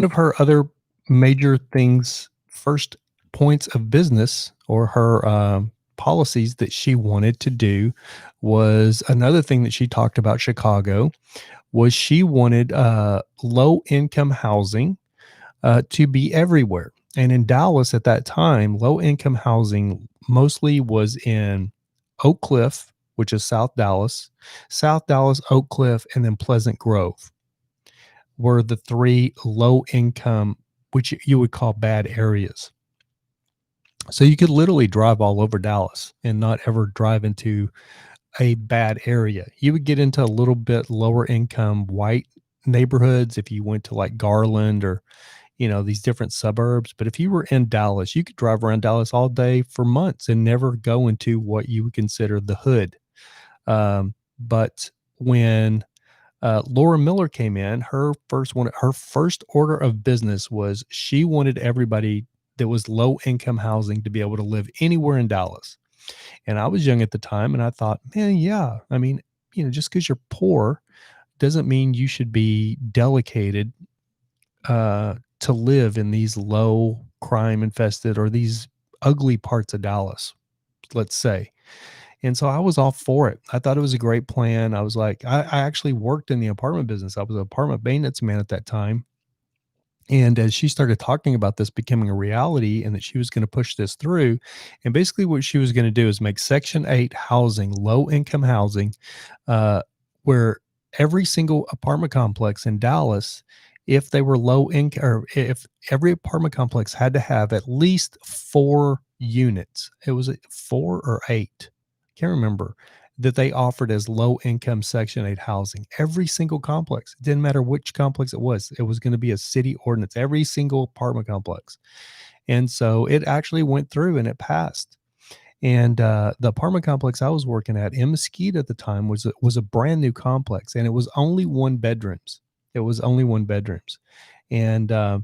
of her other major things, first points of business, or her policies that she wanted to do, was another thing that she talked about Chicago, was she wanted low income housing to be everywhere. And in Dallas at that time, low income housing mostly was in Oak Cliff, which is South Dallas, Oak Cliff, and then Pleasant Grove were the three low income, which you would call bad areas. So you could literally drive all over Dallas and not ever drive into a bad area. You would get into a little bit lower income white neighborhoods if you went to like Garland, or these different suburbs. But if you were in Dallas, you could drive around Dallas all day for months and never go into what you would consider the hood. But when Laura Miller came in, her first order of business was she wanted everybody that was low income housing to be able to live anywhere in Dallas. And I was young at the time, and I thought, man, yeah, I mean, just because you're poor doesn't mean you should be delegated to live in these low crime infested or these ugly parts of Dallas, let's say. And so I was all for it. I thought it was a great plan. I was like, I actually worked in the apartment business. I was an apartment maintenance man at that time. And as she started talking about this becoming a reality and that she was going to push this through, and basically what she was going to do is make Section 8 housing, low income housing, uh, where every single apartment complex in Dallas, if they were low income, or if every apartment complex had to have at least 4 units, it was 4 or 8, can't remember, that they offered as low income Section 8 housing. Every single complex, it didn't matter which complex it was going to be a city ordinance, every single apartment complex. And so it actually went through and it passed. And the apartment complex I was working at in Mesquite at the time was a brand new complex, and it was only one bedrooms. It was only one bedrooms. And I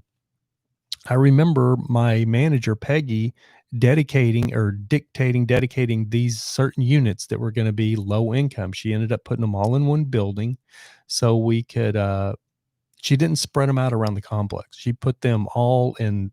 remember my manager, Peggy, dedicating these certain units that were going to be low income. She ended up putting them all in one building so we could, she didn't spread them out around the complex. She put them all in,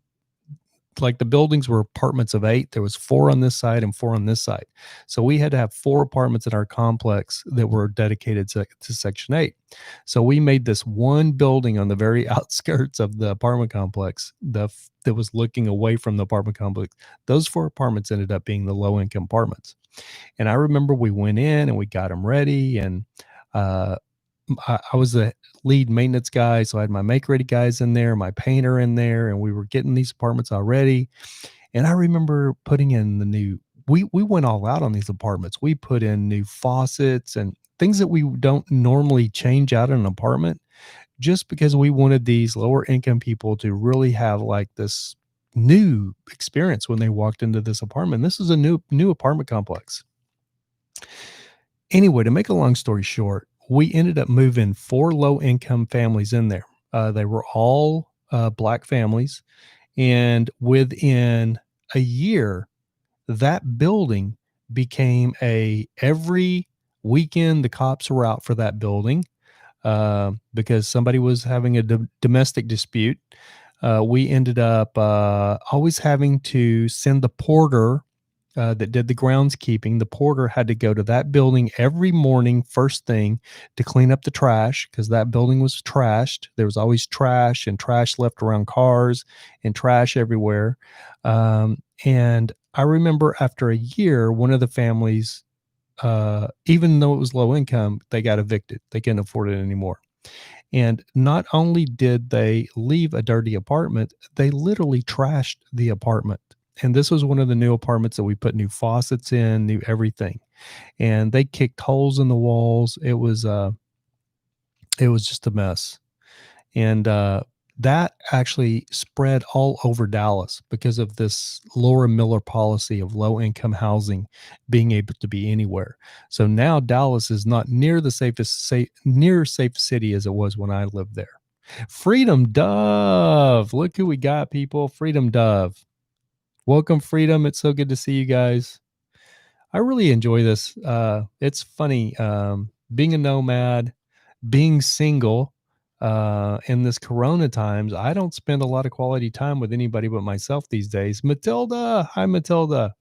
like, the buildings were apartments of 8. There was 4 on this side and 4 on this side. So we had to have 4 apartments in our complex that were dedicated to Section 8. So we made this one building on the very outskirts of the apartment complex, that was looking away from the apartment complex. Those 4 apartments ended up being the low income apartments. And I remember we went in and we got them ready, and uh, I was the lead maintenance guy, so I had my make ready guys in there, my painter in there, and we were getting these apartments already. And I remember putting in we went all out on these apartments. We put in new faucets and things that we don't normally change out in an apartment, just because we wanted these lower income people to really have like this new experience when they walked into this apartment. This is a new apartment complex. Anyway, to make a long story short, we ended up moving 4 low income families in there. They were all Black families. And within a year, that building became every weekend, the cops were out for that building. because somebody was having a domestic dispute. We ended up always having to send the porter that did the groundskeeping. The porter had to go to that building every morning, first thing, to clean up the trash because that building was trashed. There was always trash and trash left around cars and trash everywhere. And I remember after a year, one of the families, even though it was low income, they got evicted. They couldn't afford it anymore. And not only did they leave a dirty apartment, they literally trashed the apartment. And this was one of the new apartments that we put new faucets in, new everything. And they kicked holes in the walls. It was just a mess. And that actually spread all over Dallas because of this Laura Miller policy of low income housing being able to be anywhere. So now Dallas is not near the near safe city as it was when I lived there. Freedom Dove. Look who we got, people. Freedom Dove. Welcome, Freedom. It's so good to see you guys. I really enjoy this. It's funny being a nomad, being single in this Corona times. I don't spend a lot of quality time with anybody but myself these days. Matilda, hi Matilda.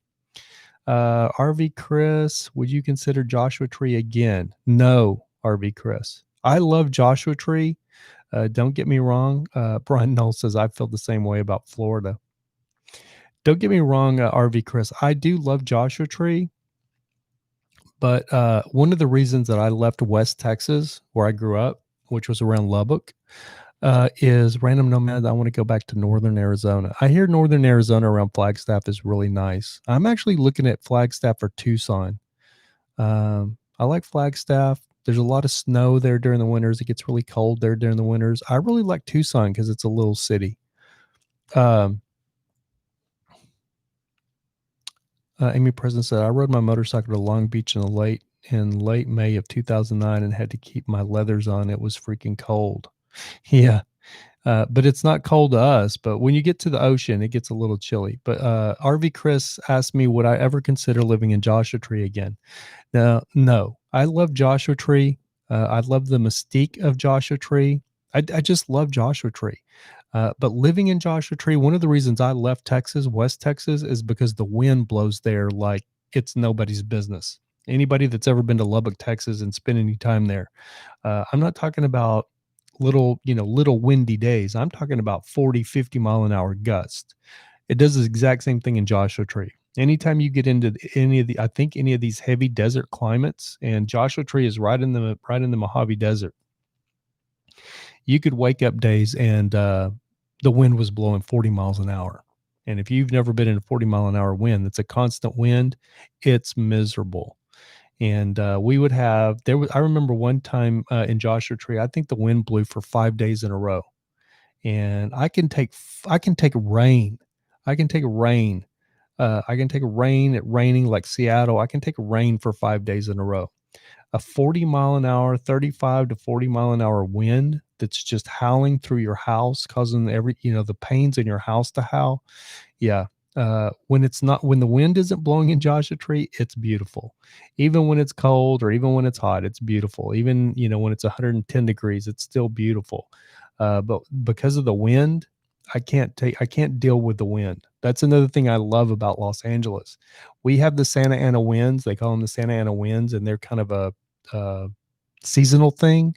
RV Chris, would you consider Joshua Tree again? No, RV Chris. I love Joshua Tree. Don't get me wrong. Brian Knoll says I feel the same way about Florida. Don't get me wrong, RV Chris. I do love Joshua Tree. But one of the reasons that I left West Texas, where I grew up, which was around Lubbock, is random nomad. I want to go back to Northern Arizona. I hear Northern Arizona around Flagstaff is really nice. I'm actually looking at Flagstaff or Tucson. I like Flagstaff. There's a lot of snow there during the winters. It gets really cold there during the winters. I really like Tucson because it's a little city. Amy President said, I rode my motorcycle to Long Beach in late May of 2009 and had to keep my leathers on. It was freaking cold. Yeah. But it's not cold to us. But when you get to the ocean, it gets a little chilly. But RV Chris asked me, would I ever consider living in Joshua Tree again? Now, no. I love Joshua Tree. I love the mystique of Joshua Tree. I just love Joshua Tree. But living in Joshua Tree, one of the reasons I left Texas, West Texas, is because the wind blows there like it's nobody's business. Anybody that's ever been to Lubbock, Texas and spent any time there, I'm not talking about little windy days. I'm talking about 40, 50 mile an hour gusts. It does the exact same thing in Joshua Tree. Anytime you get into any of these heavy desert climates, and Joshua Tree is right in the Mojave Desert, you could wake up days and the wind was blowing 40 miles an hour. And if you've never been in a 40-mile-an-hour wind, that's a constant wind. It's miserable. And we would have I remember one time in Joshua Tree, I think the wind blew for 5 days in a row. And I can take rain. I can take rain. I can take rain at raining like Seattle. I can take rain for 5 days in a row. A 40 mile an hour, 35 to 40 mile an hour wind that's just howling through your house, causing the panes in your house to howl. Yeah. When the wind isn't blowing in Joshua Tree, it's beautiful. Even when it's cold or even when it's hot, it's beautiful. Even, when it's 110 degrees, it's still beautiful. But because of the wind, I can't deal with the wind. That's another thing I love about Los Angeles. We have the Santa Ana winds. They call them the Santa Ana winds, and they're kind of a seasonal thing.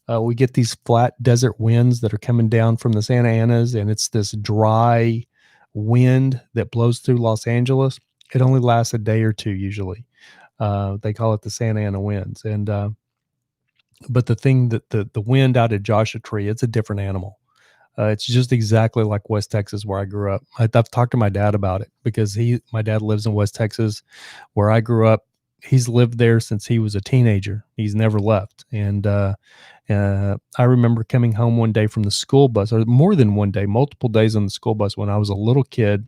We get these flat desert winds that are coming down from the Santa Anas, and it's this dry wind that blows through Los Angeles. It only lasts a day or two usually. They call it the Santa Ana winds. And but the thing that the wind out at Joshua Tree, it's a different animal. It's just exactly like West Texas where I grew up. I've talked to my dad about it because my dad lives in West Texas where I grew up. He's lived there since he was a teenager. He's never left. And I remember coming home one day from the school bus, or more than one day, multiple days on the school bus when I was a little kid,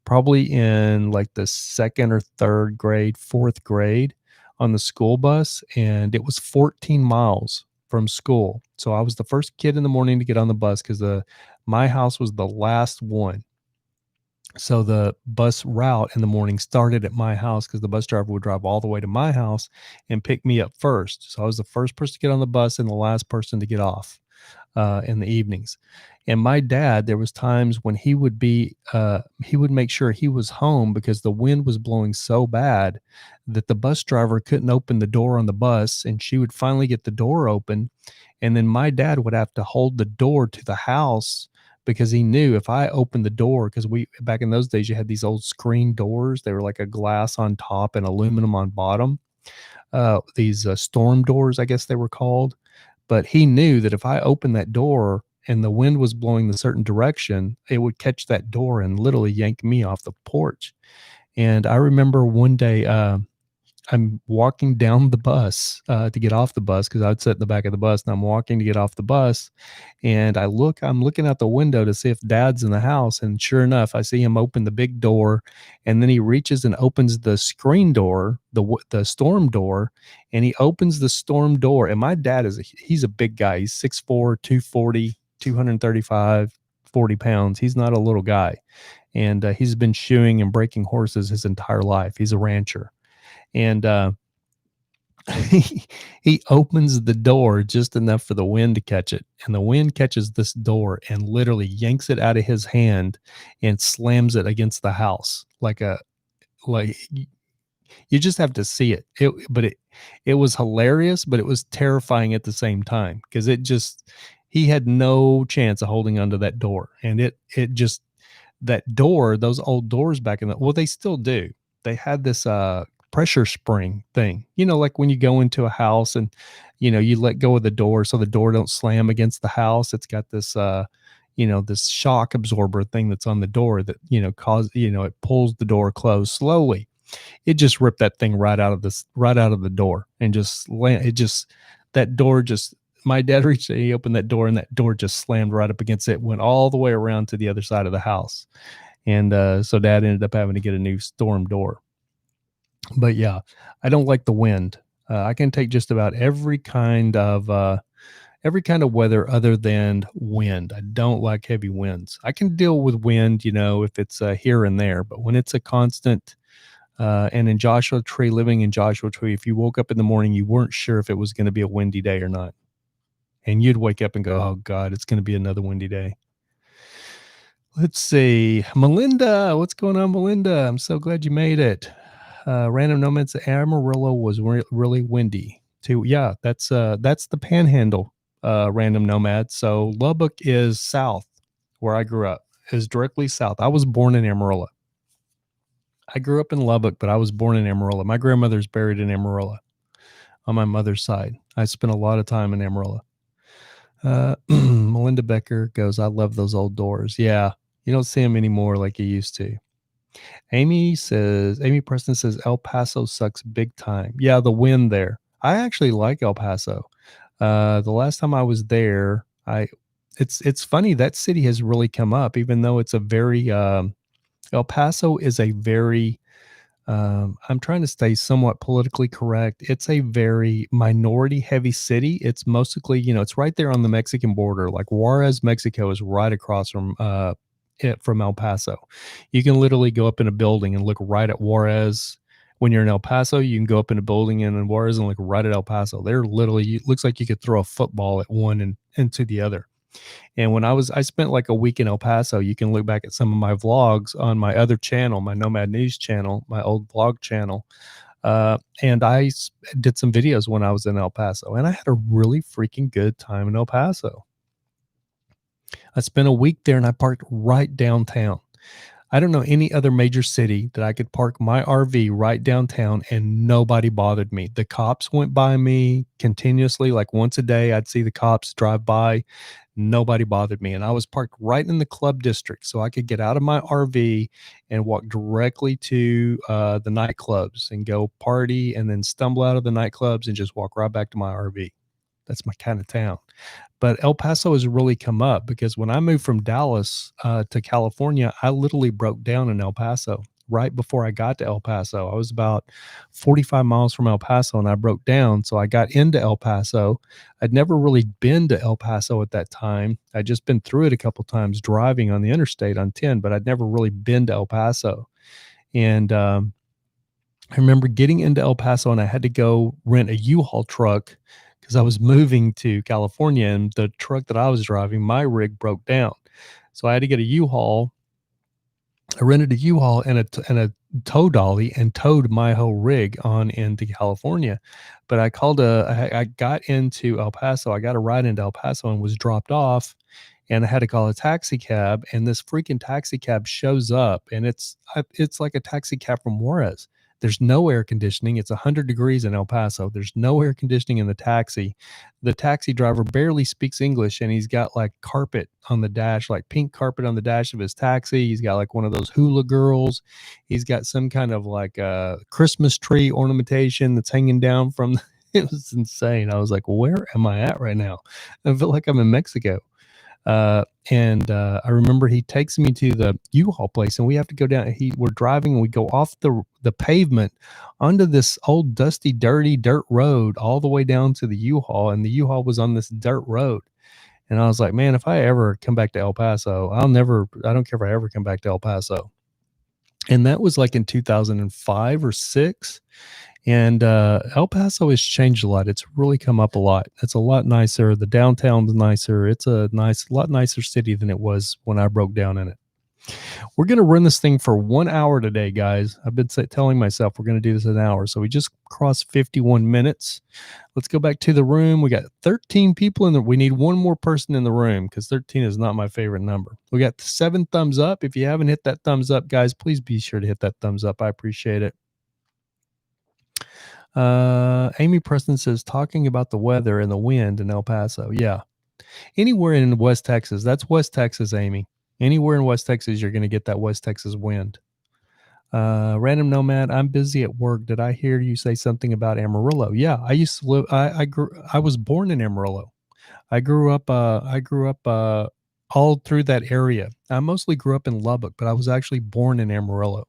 probably in like the second or third grade, fourth grade on the school bus. And it was 14 miles from school. So I was the first kid in the morning to get on the bus because my house was the last one. So the bus route in the morning started at my house because the bus driver would drive all the way to my house and pick me up first. So I was the first person to get on the bus and the last person to get off in the evenings. And my dad, there was times when he would make sure he was home because the wind was blowing so bad that the bus driver couldn't open the door on the bus, and she would finally get the door open, and then my dad would have to hold the door to the house because he knew if I opened the door, because we back in those days you had these old screen doors, they were like a glass on top and aluminum on bottom. These storm doors, I guess they were called, but he knew that if I opened that door and the wind was blowing the certain direction, it would catch that door and literally yank me off the porch. And I remember one day, I'm walking down the bus to get off the bus because I'd sit in the back of the bus and I'm walking to get off the bus. And I'm looking out the window to see if dad's in the house. And sure enough, I see him open the big door, and then he reaches and opens the screen door, the storm door, and he opens the storm door. And my dad he's a big guy. He's 6'4", 240, 235, 40 pounds. He's not a little guy. And he's been shoeing and breaking horses his entire life. He's a rancher. And he, he opens the door just enough for the wind to catch it, and the wind catches this door and literally yanks it out of his hand and slams it against the house like you just have to see it. It was hilarious, but it was terrifying at the same time because he had no chance of holding onto that door, and it just that door, those old doors back they still do. They had this pressure spring thing, like when you go into a house and you let go of the door so the door don't slam against the house. It's got this this shock absorber thing that's on the door that it pulls the door closed slowly. It just ripped that thing right out of the door and that door just my dad reached it, he opened that door, and that door just slammed right up against it, went all the way around to the other side of the house. And so dad ended up having to get a new storm door. But yeah, I don't like the wind. I can take just about every kind of weather other than wind. I don't like heavy winds. I can deal with wind, if it's here and there, but when it's a constant, and living in Joshua Tree, if you woke up in the morning, you weren't sure if it was going to be a windy day or not. And you'd wake up and go, oh God, it's going to be another windy day. Let's see. Melinda, what's going on, Melinda? I'm so glad you made it. Random Nomads, Amarillo was really windy too. Yeah, that's the Panhandle, Random Nomad. So Lubbock is south, where I grew up, is directly south. I was born in Amarillo. I grew up in Lubbock, but I was born in Amarillo. My grandmother's buried in Amarillo on my mother's side. I spent a lot of time in Amarillo. Melinda Becker goes, I love those old doors. Yeah, you don't see them anymore like you used to. Amy Preston says, El Paso sucks big time. Yeah, the wind there. I actually like El Paso. The last time I was there, it's funny, that city has really come up, even though it's a very, El Paso is a very, I'm trying to stay somewhat politically correct. It's a very minority heavy city. It's mostly, it's right there on the Mexican border. Like Juarez, Mexico is right across from El Paso. You can literally go up in a building and look right at Juarez. When you're in El Paso, you can go up in a building in Juarez and look right at El Paso. They're literally, it looks like you could throw a football at one and into the other. And when I spent like a week in El Paso. You can look back at some of my vlogs on my other channel, my Nomad News channel, my old vlog channel. And I did some videos when I was in El Paso, and I had a really freaking good time in El Paso. I spent a week there and I parked right downtown. I don't know any other major city that I could park my RV right downtown and nobody bothered me. The cops went by me continuously, like once a day. I'd see the cops drive by. Nobody bothered me. And I was parked right in the club district, so I could get out of my RV and walk directly to the nightclubs and go party, and then stumble out of the nightclubs and just walk right back to my RV. That's my kind of town. But El Paso has really come up because when I moved from Dallas to California, I literally broke down in El Paso. right before I got to El Paso. I was about 45 miles from El Paso and I broke down. So I got into El Paso. I'd never really been to El Paso at that time. I'd just been through it a couple times driving on the interstate on 10, but I'd never really been to El Paso. And I remember getting into El Paso and I had to go rent a U-Haul truck because I was moving to California and the truck that I was driving, my rig broke down. So I had to get a U-Haul. I rented a U-Haul and a tow dolly and towed my whole rig on into California. But I got into El Paso. I got a ride into El Paso and was dropped off, and I had to call a taxi cab, and this freaking taxi cab shows up, and it's like a taxi cab from Juarez. There's no air conditioning. It's 100 degrees in El Paso. There's no air conditioning in the taxi. The taxi driver barely speaks English, and he's got like carpet on the dash, like pink carpet on the dash of his taxi. He's got like one of those hula girls. He's got some kind of like Christmas tree ornamentation that's hanging down from. It was insane. I was like, where am I at right now? I feel like I'm in Mexico. And I remember he takes me to the U-Haul place, and we have to go down. We're driving, and we go off the pavement onto this old, dusty, dirty dirt road all the way down to the U-Haul, and the U-Haul was on this dirt road. And I was like, man, if I ever come back to El Paso, I don't care if I ever come back to El Paso. And that was like in 2005 or 6. And El Paso has changed a lot. It's really come up a lot. It's a lot nicer. The downtown's nicer. It's a lot nicer city than it was when I broke down in it. We're going to run this thing for 1 hour today, guys. I've been telling myself we're going to do this an hour. So we just crossed 51 minutes. Let's go back to the room. We got 13 people in there. We need one more person in the room because 13 is not my favorite number. We got 7 thumbs up. If you haven't hit that thumbs up, guys, please be sure to hit that thumbs up. I appreciate it. Amy Preston says, talking about the weather and the wind in El Paso. Yeah. Anywhere in West Texas, that's West Texas, Amy. Anywhere in West Texas, you're going to get that West Texas wind. Random Nomad, I'm busy at work. Did I hear you say something about Amarillo? Yeah, I used to live. I was born in Amarillo. I grew up all through that area. I mostly grew up in Lubbock, but I was actually born in Amarillo.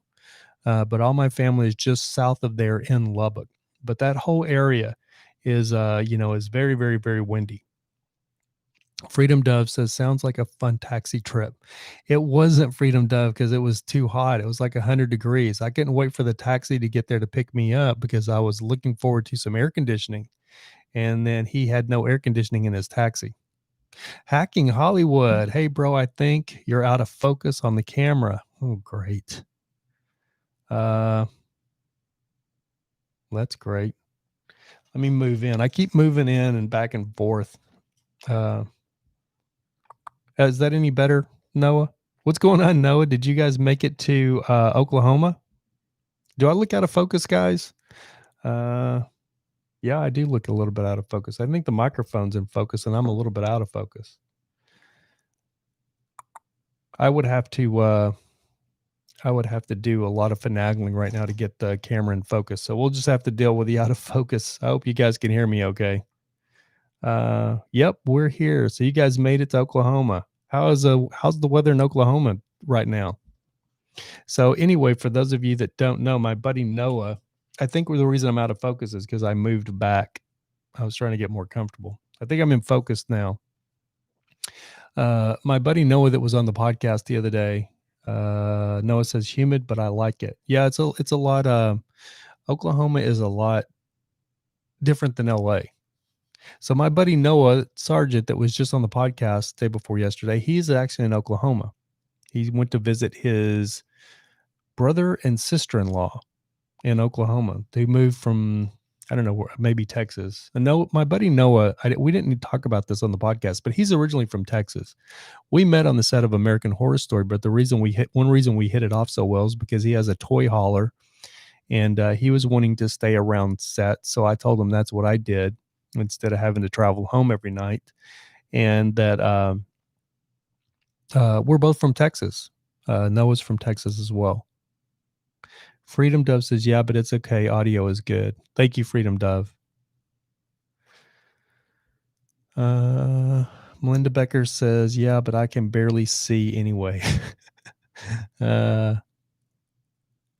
But all my family is just south of there in Lubbock. But that whole area is very, very, very windy. Freedom Dove says, sounds like a fun taxi trip. It wasn't, Freedom Dove, because it was too hot. It was like 100 degrees. I couldn't wait for the taxi to get there to pick me up because I was looking forward to some air conditioning. And then he had no air conditioning in his taxi. Hacking Hollywood. Hey, bro, I think you're out of focus on the camera. Oh, great. That's great. Let me move in. I keep moving in and back and forth. Is that any better, Noah? What's going on, Noah? Did you guys make it to Oklahoma? Do I look out of focus, guys? Yeah, I do look a little bit out of focus. I think the microphone's in focus, and I'm a little bit out of focus. I would have to do a lot of finagling right now to get the camera in focus. So we'll just have to deal with the out of focus. I hope you guys can hear me okay. Yep, we're here. So you guys made it to Oklahoma. How's the weather in Oklahoma right now? So anyway, for those of you that don't know, my buddy Noah, I think the reason I'm out of focus is because I moved back. I was trying to get more comfortable. I think I'm in focus now. My buddy Noah that was on the podcast the other day, Noah says humid, but I like it. Yeah, it's a lot. Oklahoma is a lot different than LA. So my buddy Noah Sargent that was just on the podcast day before yesterday, he's actually in Oklahoma. He went to visit his brother and sister-in-law in Oklahoma. They moved from, I don't know, maybe Texas. And no, my buddy Noah, we didn't talk about this on the podcast, but he's originally from Texas. We met on the set of American Horror Story, but one reason we hit it off so well is because he has a toy hauler, and he was wanting to stay around set. So I told him that's what I did instead of having to travel home every night. And that we're both from Texas. Noah's from Texas as well. Freedom Dove says, yeah, but it's okay. Audio is good. Thank you, Freedom Dove. Melinda Becker says, yeah, but I can barely see anyway.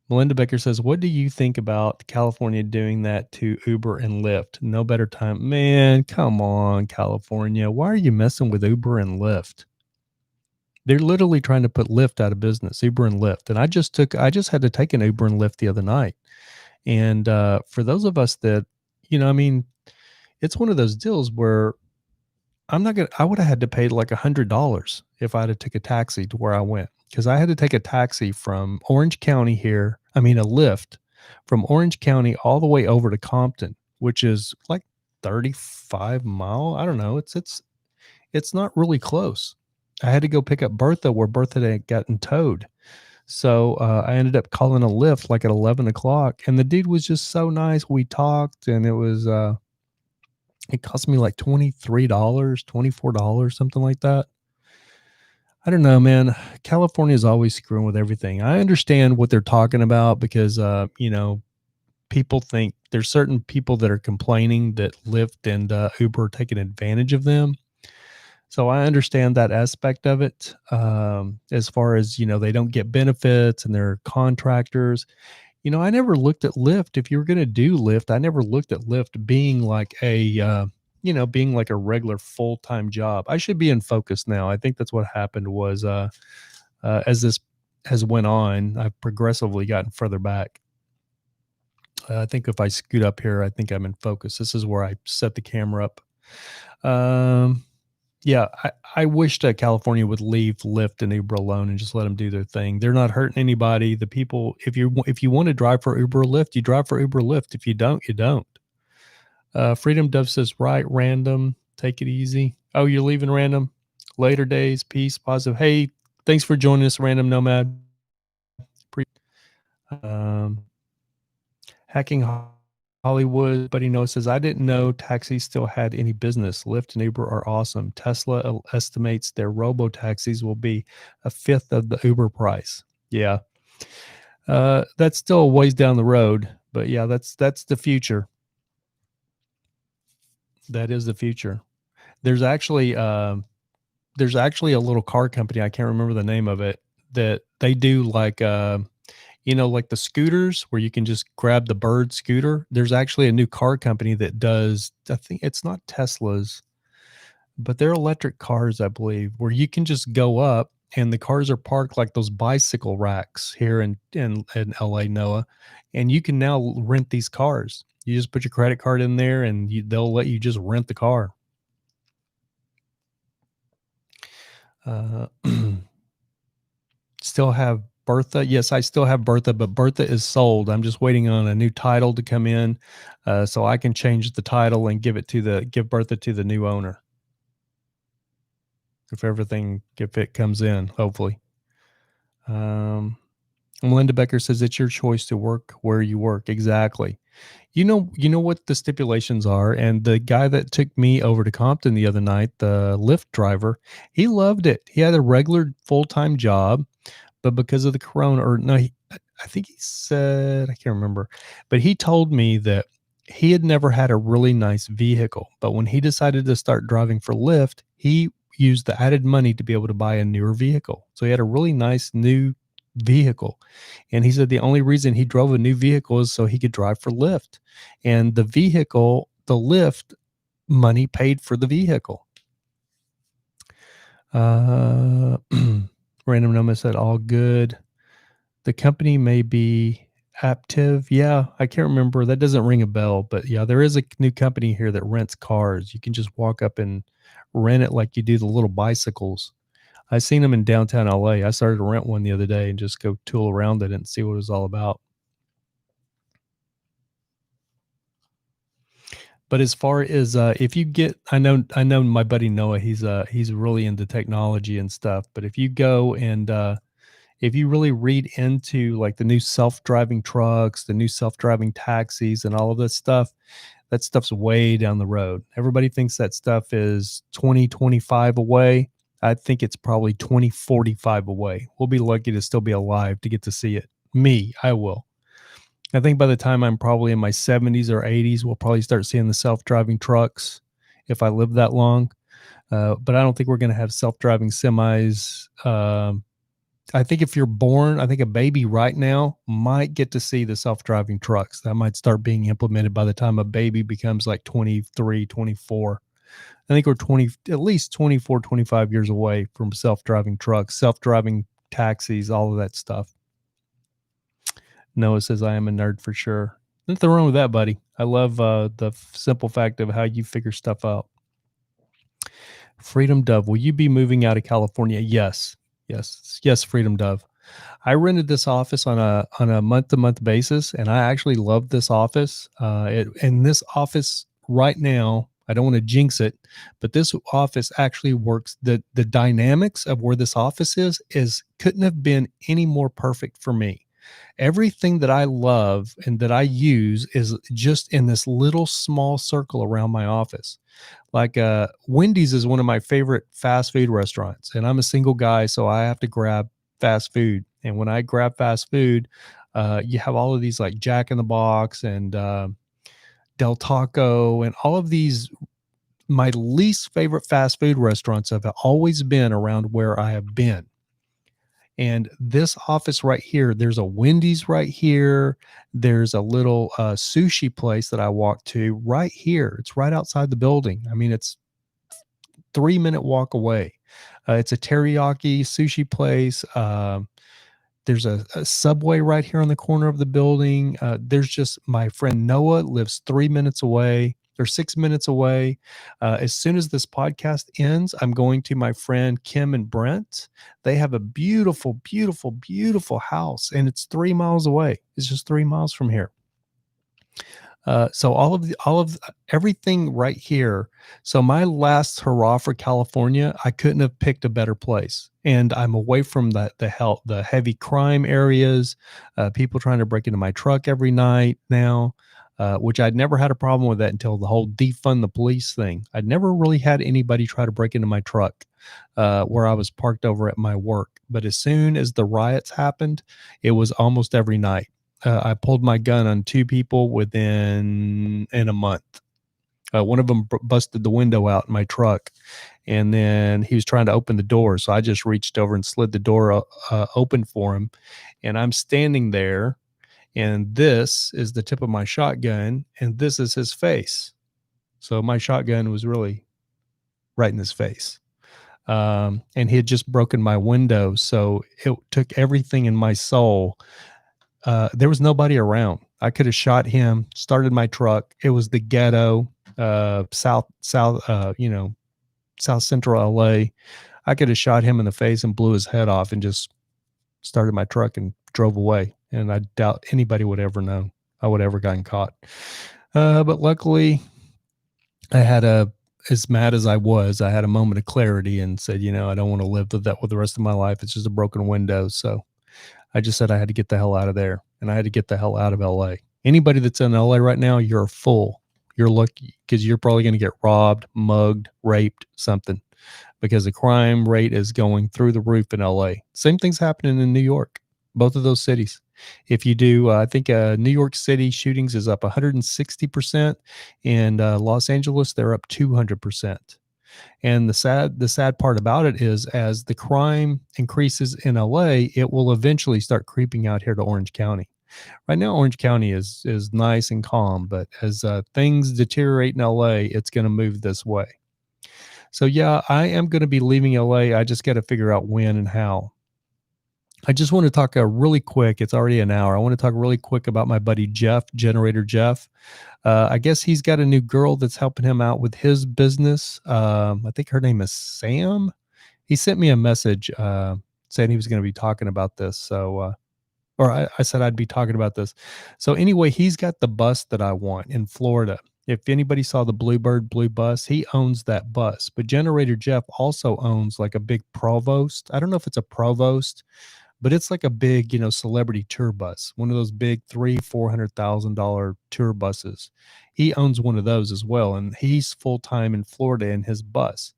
Melinda Becker says, "What do you think about California doing that to Uber and Lyft? No better time." Man, come on, California. Why are you messing with Uber and Lyft? They're literally trying to put Lyft out of business, Uber and Lyft. And I just had to take an Uber and Lyft the other night. And for those of us that, I mean, it's one of those deals where I would have had to pay like $100 if I had to take a taxi to where I went, because I had to take a taxi from Orange County here. I mean, a Lyft from Orange County all the way over to Compton, which is like 35 mile. I don't know. It's not really close. I had to go pick up Bertha where Bertha had gotten towed. So I ended up calling a Lyft like at 11 o'clock, and the dude was just so nice. We talked, and it cost me like $23, $24, something like that. I don't know, man. California is always screwing with everything. I understand what they're talking about because, people think there's certain people that are complaining that Lyft and Uber are taking advantage of them. So I understand that aspect of it. As far as, they don't get benefits and they're contractors. I never looked at Lyft. If you were going to do Lyft, I never looked at Lyft being like being like a regular full-time job. I should be in focus now. I think that's what happened was, as this has went on, I've progressively gotten further back. I think if I scoot up here, I think I'm in focus. This is where I set the camera up. Yeah, I wish that California would leave Lyft and Uber alone and just let them do their thing. They're not hurting anybody. The people, if you want to drive for Uber or Lyft, you drive for Uber or Lyft. If you don't, you don't. Freedom Dove says, right, random, take it easy. Oh, you're leaving random? Later days, peace, positive. Hey, thanks for joining us, Random Nomad. Um, Hacking Hollywood, but he knows says, I didn't know taxis still had any business. Lyft and Uber are awesome. Tesla estimates their robo taxis will be a fifth of the Uber price. Yeah. That's still a ways down the road, but yeah, that's the future. That is the future. There's actually a little car company, I can't remember the name of it, that they do like like the scooters where you can just grab the Bird scooter. There's actually a new car company that does, I think it's not Teslas, but they're electric cars, I believe, where you can just go up and the cars are parked like those bicycle racks here in LA, Noah. And you can now rent these cars. You just put your credit card in there and they'll let you just rent the car. Still have Bertha. Yes, I still have Bertha, but Bertha is sold. I'm just waiting on a new title to come in, so I can change the title and give Bertha to the new owner. If it comes in, hopefully. Melinda Becker says it's your choice to work where you work. Exactly. You know what the stipulations are. And the guy that took me over to Compton the other night, the Lyft driver, he loved it. He had a regular full-time job, but because of the corona, or no, I think he said, I can't remember, but he told me that he had never had a really nice vehicle. But when he decided to start driving for Lyft, he used the added money to be able to buy a newer vehicle. So he had a really nice new vehicle. And he said the only reason he drove a new vehicle is so he could drive for Lyft. And the Lyft money paid for the vehicle. Random Nomad said, all good. The company may be Aptiv. Yeah, I can't remember. That doesn't ring a bell. But yeah, there is a new company here that rents cars. You can just walk up and rent it like you do the little bicycles. I seen them in downtown LA. I started to rent one the other day and just go tool around it and see what it was all about. But as far as if you get, I know my buddy Noah, he's really into technology and stuff. But if you go and if you really read into like the new self-driving trucks, the new self-driving taxis and all of this stuff, that stuff's way down the road. Everybody thinks that stuff is 2025 away. I think it's probably 2045 away. We'll be lucky to still be alive to get to see it. I will. I think by the time I'm probably in my 70s or 80s, we'll probably start seeing the self-driving trucks if I live that long. But I don't think we're going to have self-driving semis I think if you're born, I think a baby right now might get to see the self-driving trucks. That might start being implemented by the time a baby becomes like 23, 24. I think we're 20, at least 24, 25 years away from self-driving trucks, self-driving taxis, all of that stuff. Noah says, I am a nerd for sure. Nothing wrong with that, buddy. I love the simple fact of how you figure stuff out. Freedom Dove, will you be moving out of California? Yes. Yes, Freedom Dove. I rented this office on a month to month basis, and I actually love this office. In this office right now, I don't want to jinx it, but this office actually works. The dynamics of where this office is couldn't have been any more perfect for me. Everything that I love and that I use is just in this little small circle around my office. Like Wendy's is one of my favorite fast food restaurants, and I'm a single guy, so I have to grab fast food. And when I grab fast food, you have all of these like Jack in the Box and Del Taco and all of these. My least favorite fast food restaurants have always been around where I have been. And this office right here, there's a Wendy's right here. There's a little sushi place that I walk to right here. It's right outside the building. I mean, it's 3-minute walk away. It's a teriyaki sushi place. There's a Subway right here on the corner of the building. There's just my friend Noah lives 3 minutes away. They're 6 minutes away. As soon as this podcast ends, I'm going to my friend Kim and Brent. They have a beautiful, beautiful, beautiful house, and it's 3 miles away. It's just 3 miles from here. So all of everything right here. So my last hurrah for California, I couldn't have picked a better place. And I'm away from the heavy crime areas, people trying to break into my truck every night now, which I'd never had a problem with that until the whole defund the police thing. I'd never really had anybody try to break into my truck where I was parked over at my work. But as soon as the riots happened, it was almost every night. I pulled my gun on 2 people within in a month. One of them busted the window out in my truck, and then he was trying to open the door. So I just reached over and slid the door open for him. And I'm standing there, and this is the tip of my shotgun, and this is his face. So my shotgun was really right in his face. And he had just broken my window. So it took everything in my soul. There was nobody around. I could have shot him, started my truck. It was the ghetto, south, South Central LA. I could have shot him in the face and blew his head off and just started my truck and drove away. And I doubt anybody would ever know I would ever gotten caught. But luckily I had as mad as I was, I had a moment of clarity and said, I don't want to live with that with the rest of my life. It's just a broken window. So I just said I had to get the hell out of there, and I had to get the hell out of LA. Anybody that's in LA right now, you're a fool. You're lucky because you're probably going to get robbed, mugged, raped, something, because the crime rate is going through the roof in LA. Same thing's happening in New York, both of those cities. If you do, I think New York City shootings is up 160%, and Los Angeles, they're up 200%. And the sad part about it is, as the crime increases in LA, it will eventually start creeping out here to Orange County. Right now, Orange County is nice and calm, but as things deteriorate in LA, it's going to move this way. So yeah, I am going to be leaving LA. I just got to figure out when and how. I just want to talk really quick. It's already an hour. I want to talk really quick about my buddy Jeff, Generator Jeff. I guess he's got a new girl that's helping him out with his business. I think her name is Sam. He sent me a message saying he was going to be talking about this. So, I said I'd be talking about this. So anyway, he's got the bus that I want in Florida. If anybody saw the Bluebird Blue bus, he owns that bus. But Generator Jeff also owns like a big Provost. I don't know if it's a Provost, but it's like a big, celebrity tour bus, one of those big $300,000-$400,000 tour buses. He owns one of those as well, and he's full-time in Florida in his bus.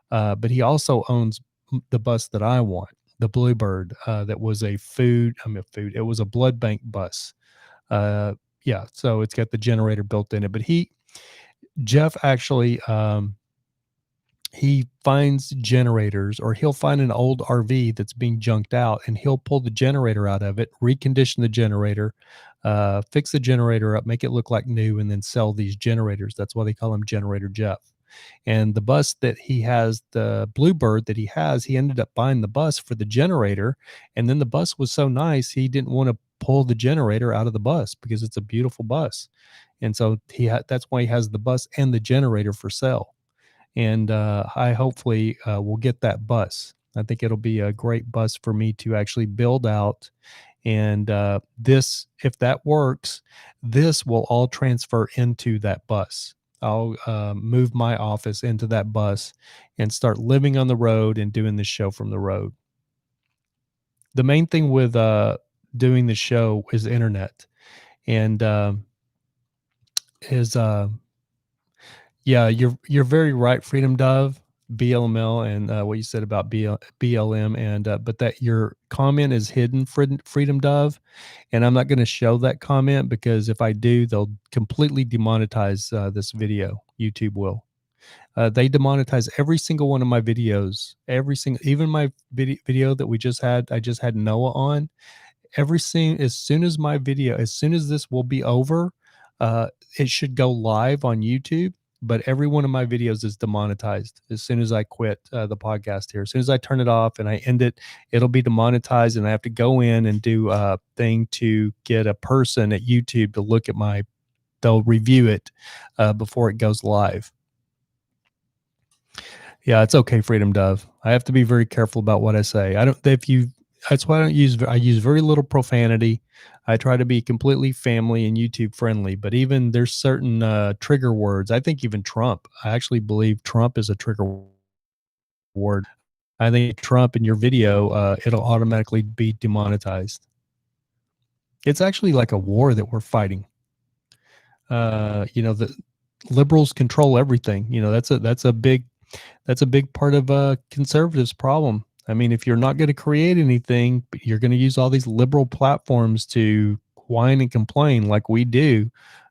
But he also owns the bus that I want, the Bluebird, that was it was a blood bank bus. Yeah, so it's got the generator built in it. But Jeff actually he finds generators, or he'll find an old RV that's being junked out, and he'll pull the generator out of it, recondition the generator, fix the generator up, make it look like new, and then sell these generators. That's why they call him Generator Jeff. And the bus that he has, the Bluebird that he has, he ended up buying the bus for the generator. And then the bus was so nice, he didn't want to pull the generator out of the bus because it's a beautiful bus. And so that's why he has the bus and the generator for sale. And I hopefully will get that bus. I think it'll be a great bus for me to actually build out. And this, if that works, this will all transfer into that bus. I'll move my office into that bus and start living on the road and doing the show from the road. The main thing with doing the show is internet, and is yeah, you're very right, Freedom Dove, BLML, and what you said about BLM, and but that your comment is hidden, Freedom Dove, and I'm not going to show that comment because if I do, they'll completely demonetize this video. YouTube will. They demonetize every single one of my videos, every single, even my video that we just had. I just had Noah on. As soon as my video, as soon as this will be over, uh, it should go live on YouTube. But every one of my videos is demonetized as soon as I quit the podcast here. As soon as I turn it off and I end it, it'll be demonetized, and I have to go in and do a thing to get a person at YouTube to look at they'll review it before it goes live. Yeah, it's okay, Freedom Dove. I have to be very careful about what I say. That's why I use very little profanity. I try to be completely family and YouTube friendly, but even there's certain trigger words. I think even Trump, I actually believe Trump is a trigger word. I think Trump in your video, it'll automatically be demonetized. It's actually like a war that we're fighting. The liberals control everything. That's a big part of conservatives' problem. I mean, if you're not going to create anything, but you're going to use all these liberal platforms to whine and complain like we do,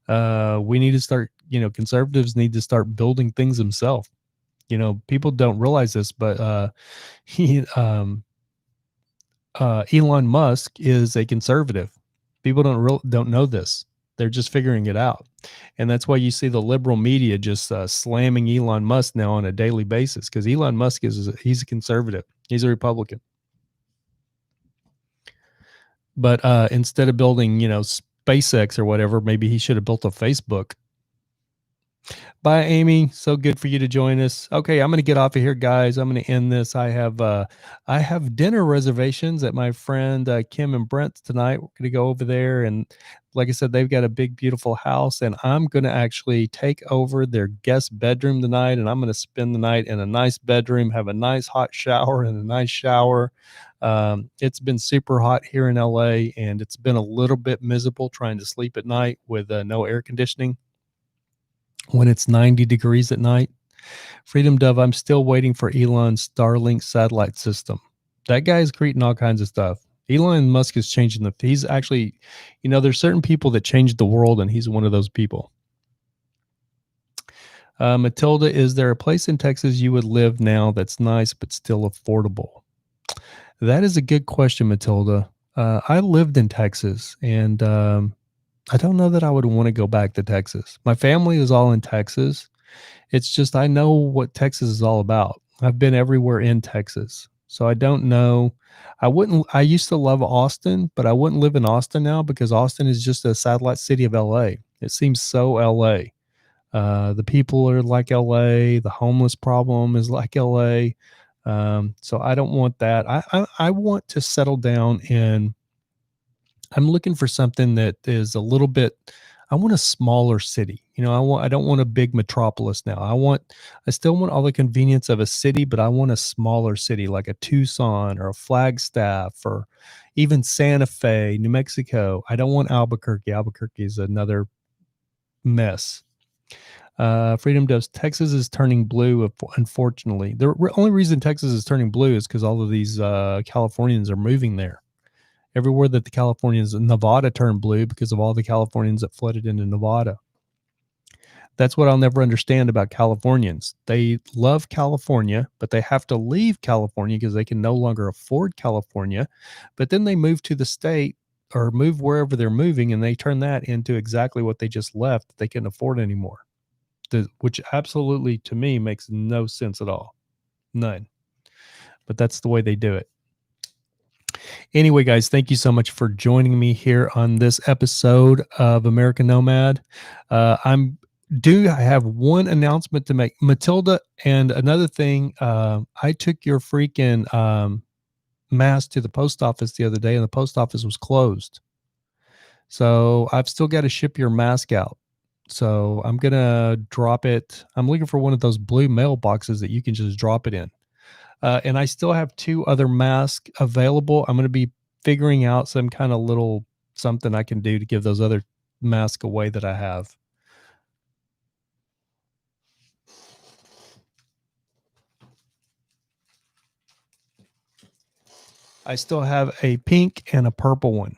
we need to start, conservatives need to start building things themselves. People don't realize this, but Elon Musk is a conservative. People don't know this. They're just figuring it out. And that's why you see the liberal media just slamming Elon Musk now on a daily basis, because Elon Musk he's a conservative. He's a Republican. But instead of building, SpaceX or whatever, maybe he should have built a Facebook. Bye, Amy. So good for you to join us. Okay, I'm going to get off of here, guys. I'm going to end this. I have dinner reservations at my friend Kim and Brent's tonight. We're going to go over there, and like I said, they've got a big, beautiful house, and I'm going to actually take over their guest bedroom tonight, and I'm going to spend the night in a nice bedroom, have a nice hot shower and a nice shower. It's been super hot here in LA, and it's been a little bit miserable trying to sleep at night with no air conditioning when it's 90 degrees at night. Freedom Dove, I'm still waiting for Elon's Starlink satellite system. That guy's creating all kinds of stuff. Elon Musk is changing he's actually, there's certain people that change the world, and he's one of those people. Matilda, is there a place in Texas you would live now that's nice but still affordable? That is a good question, Matilda. I lived in Texas, and I don't know that I would want to go back to Texas. My family is all in Texas. It's just I know what Texas is all about. I've been everywhere in Texas. So I don't know. I used to love Austin, but I wouldn't live in Austin now because Austin is just a satellite city of LA. It seems so LA. The people are like LA. The homeless problem is like LA. So I don't want that. I want to settle down in. I'm looking for something that is a little bit. I want a smaller city. I don't want a big metropolis now. I still want all the convenience of a city, but I want a smaller city like a Tucson or a Flagstaff or even Santa Fe, New Mexico. I don't want Albuquerque. Albuquerque is another mess. Freedom Doves, Texas is turning blue, unfortunately. The only reason Texas is turning blue is because all of these Californians are moving there. Everywhere that the Californians, Nevada turned blue because of all the Californians that flooded into Nevada. That's what I'll never understand about Californians. They love California, but they have to leave California because they can no longer afford California. But then they move to the state or move wherever they're moving, and they turn that into exactly what they just left that they couldn't afford anymore. Which absolutely, to me, makes no sense at all. None. But that's the way they do it. Anyway, guys, thank you so much for joining me here on this episode of American Nomad. I have one announcement to make, Matilda, and another thing. I took your freaking mask to the post office the other day, and the post office was closed. So I've still got to ship your mask out. So I'm gonna drop it. I'm looking for one of those blue mailboxes that you can just drop it in. And I still have two other masks available. I'm going to be figuring out some kind of little something I can do to give those other masks away that I have. I still have a pink and a purple one.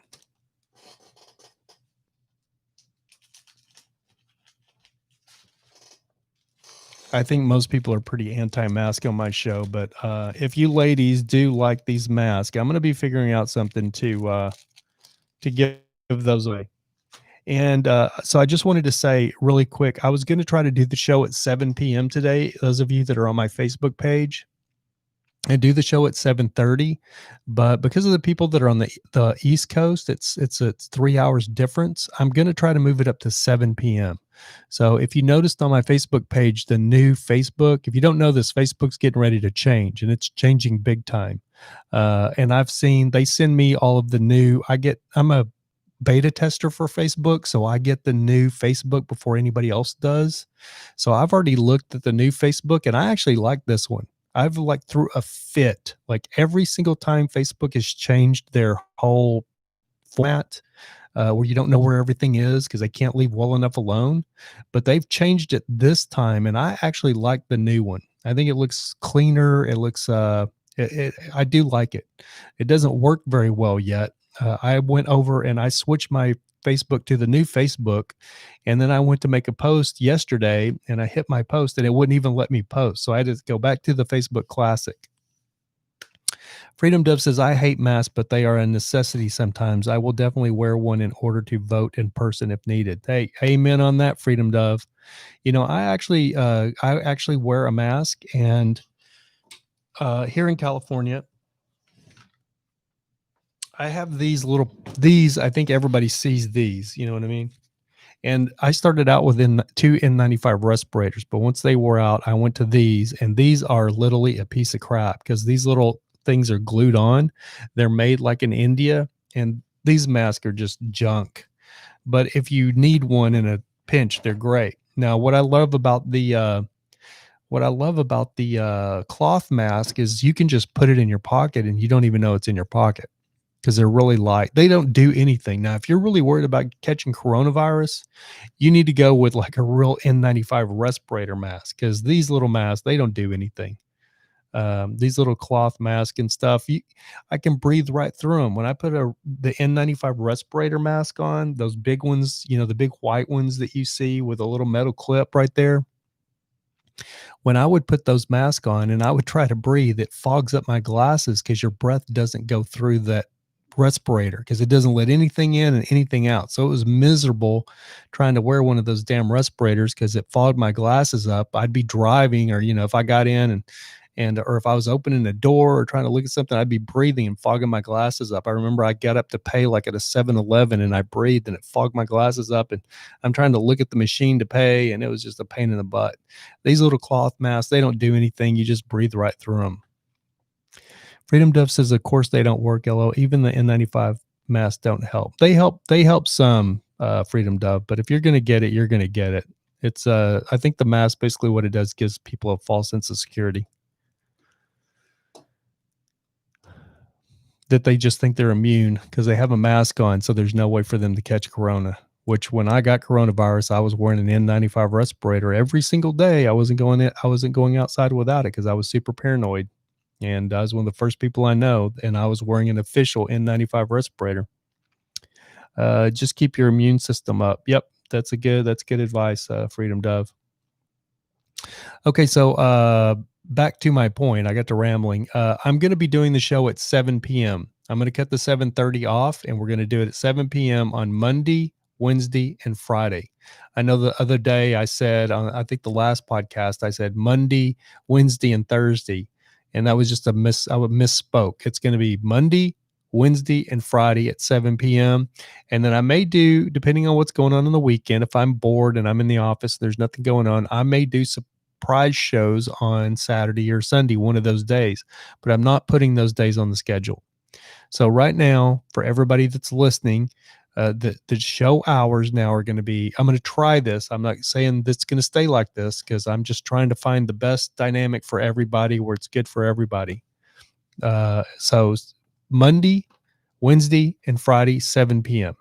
I think most people are pretty anti-mask on my show, but if you ladies do like these masks, I'm going to be figuring out something to give those away. And so I just wanted to say really quick, I was going to try to do the show at 7 p.m. today. Those of you that are on my Facebook page, I do the show at 7:30, but because of the people that are on the East Coast, it's 3 hours difference. I'm going to try to move it up to 7 p.m. So if you noticed on my Facebook page, the new Facebook, if you don't know this, Facebook's getting ready to change, and it's changing big time. And I've seen they send me all of the new. I'm a beta tester for Facebook, so I get the new Facebook before anybody else does. So I've already looked at the new Facebook, and I actually like this one. I've like threw a fit like every single time Facebook has changed their whole format, where you don't know where everything is because they can't leave well enough alone. But they've changed it this time, and I actually like the new one. I think it looks cleaner. It looks I do like it. It doesn't work very well yet. I went over and I switched my Facebook to the new Facebook, and then I went to make a post yesterday, and I hit my post, and it wouldn't even let me post. So I had to go back to the Facebook Classic. Freedom Dove says, I hate masks, but they are a necessity sometimes. I will definitely wear one in order to vote in person if needed. Hey, amen on that, Freedom Dove. You know, I actually wear a mask, and here in California, I have these, I think everybody sees these, you know what I mean? And I started out with two N95 respirators, but once they wore out, I went to these, and these are literally a piece of crap because these little things are glued on. They're made like in India, and these masks are just junk. But if you need one in a pinch, they're great. Now, what I love about the cloth mask is you can just put it in your pocket and you don't even know it's in your pocket because they're really light. They don't do anything. Now, if you're really worried about catching coronavirus, you need to go with like a real N95 respirator mask because these little masks, they don't do anything. These little cloth masks and stuff, I can breathe right through them. When I put the N95 respirator mask on, those big ones, you know, the big white ones that you see with a little metal clip right there, when I would put those masks on and I would try to breathe, it fogs up my glasses because your breath doesn't go through that respirator because it doesn't let anything in and anything out. So it was miserable trying to wear one of those damn respirators because it fogged my glasses up. I'd be driving, or, you know, if I got in or if I was opening a door or trying to look at something, I'd be breathing and fogging my glasses up. I remember I got up to pay like at a 7-Eleven, and I breathed and it fogged my glasses up, and I'm trying to look at the machine to pay, and it was just a pain in the butt. These little cloth masks, they don't do anything. You just breathe right through them. Freedom Dove says, of course they don't work, LO. Even the N95 masks don't help. They help some, Freedom Dove, but if you're going to get it, you're going to get it. It's I think the mask, basically what it does, gives people a false sense of security, that they just think they're immune because they have a mask on, so there's no way for them to catch corona. Which, when I got coronavirus, I was wearing an N95 respirator every single day. I wasn't going outside without it because I was super paranoid. And I was one of the first people I know, and I was wearing an official N95 respirator. Just keep your immune system up. Yep, That's good advice, Freedom Dove. Okay, so back to my point. I got to rambling. I'm going to be doing the show at 7 p.m. I'm going to cut the 7:30 off, and we're going to do it at 7 p.m. on Monday, Wednesday, and Friday. I know the other day I said on I think the last podcast I said Monday, Wednesday, and Thursday, and that was just I misspoke. It's going to be Monday, Wednesday, and Friday at 7 p.m. And then I may do, depending on what's going on the weekend, if I'm bored and I'm in the office, there's nothing going on, I may do some prize shows on Saturday or Sunday, one of those days, but I'm not putting those days on the schedule. So right now, for everybody that's listening, the show hours now are going to be, I'm going to try this. I'm not saying that's going to stay like this because I'm just trying to find the best dynamic for everybody where it's good for everybody. So Monday, Wednesday, and Friday, 7 p.m.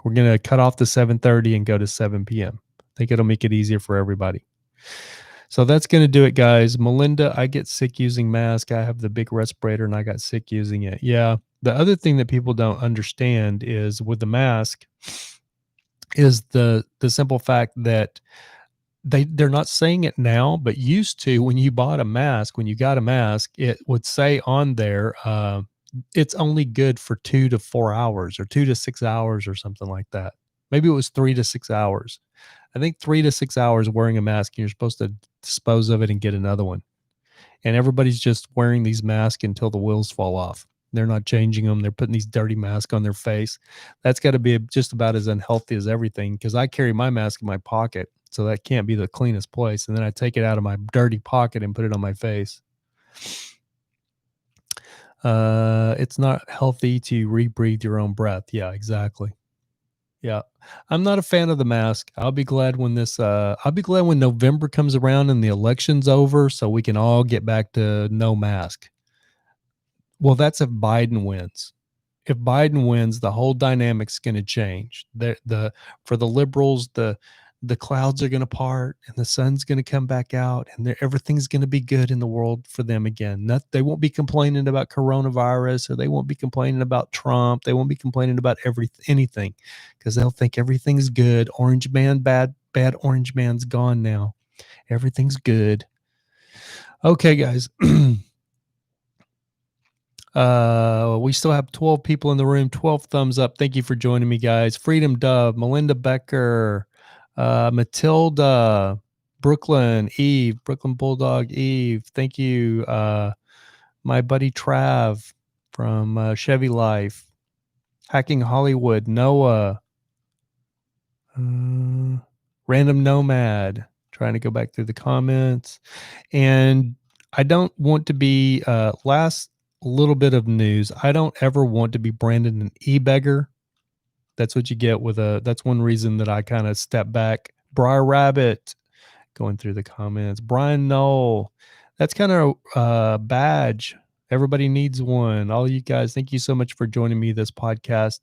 We're going to cut off the 7:30 and go to 7 p.m. I think it'll make it easier for everybody. So that's going to do it, guys. Melinda, I get sick using mask. I have the big respirator and I got sick using it. Yeah. The other thing that people don't understand is with the mask is the simple fact that they're not saying it now, but used to, when you got a mask, it would say on there, it's only good for 2 to 4 hours or 2 to 6 hours or something like that. Maybe it was 3 to 6 hours. I think 3 to 6 hours wearing a mask, and you're supposed to dispose of it and get another one. And everybody's just wearing these masks until the wheels fall off. They're not changing them. They're putting these dirty masks on their face. That's got to be just about as unhealthy as everything, because I carry my mask in my pocket, so that can't be the cleanest place. And then I take it out of my dirty pocket and put it on my face. It's not healthy to rebreathe your own breath. Yeah, exactly. Yeah. I'm not a fan of the mask. I'll be glad when November comes around and the election's over so we can all get back to no mask. Well, that's if Biden wins. If Biden wins, the whole dynamic's going to change. For the liberals, the clouds are going to part and the sun's going to come back out, and everything's going to be good in the world for them again. They won't be complaining about coronavirus, or they won't be complaining about Trump. They won't be complaining about anything, because they'll think everything's good. Orange man, bad orange man's gone now. Everything's good. Okay, guys. We still have 12 people in the room. 12 thumbs up. Thank you for joining me, guys. Freedom Dove, Melinda Becker, Matilda, Brooklyn Bulldog Eve. Thank you. My buddy Trav from Chevy Life, Hacking Hollywood, Noah, Random Nomad. Trying to go back through the comments. And I don't want to be last little bit of news. I don't ever want to be branded an e-beggar. That's what you get that's one reason that I kind of step back. Briar Rabbit, going through the comments. Brian Knoll, that's kind of a badge. Everybody needs one. All you guys, thank you so much for joining me this podcast.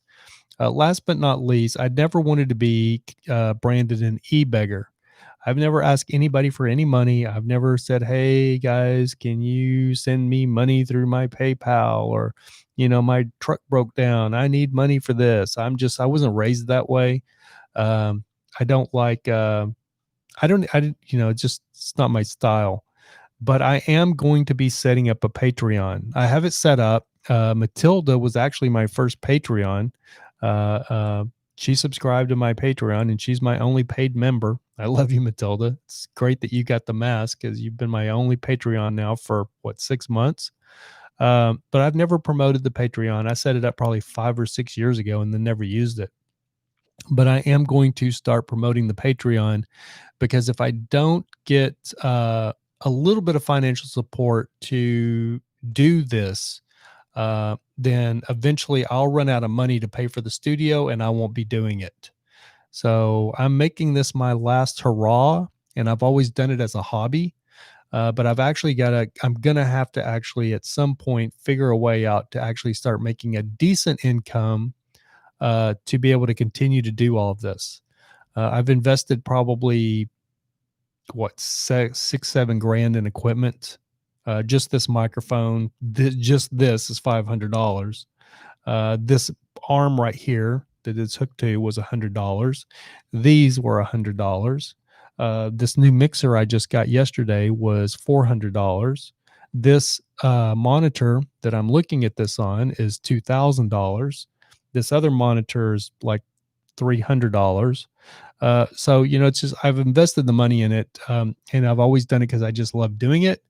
Last but not least, I never wanted to be branded an e-beggar. I've never asked anybody for any money. I've never said, hey, guys, can you send me money through my PayPal? Or, my truck broke down. I need money for this. I wasn't raised that way. I don't like, it's not my style. But I am going to be setting up a Patreon. I have it set up. Matilda was actually my first Patreon. She subscribed to my Patreon, and she's my only paid member. I love you, Matilda. It's great that you got the mask, because you've been my only Patreon now for 6 months. But I've never promoted the Patreon. I set it up probably 5 or 6 years ago and then never used it. But I am going to start promoting the Patreon, because if I don't get a little bit of financial support to do this, then eventually I'll run out of money to pay for the studio and I won't be doing it. So I'm making this my last hurrah, and I've always done it as a hobby. But I'm going to have to actually at some point figure a way out to actually start making a decent income to be able to continue to do all of this. I've invested probably $6-7 grand in equipment. Just this microphone, this is $500. This arm right here that it's hooked to was $100. These were $100. This new mixer I just got yesterday was $400. This monitor that I'm looking at this on is $2,000. This other monitor is like $300. So it's just I've invested the money in it, and I've always done it because I just love doing it.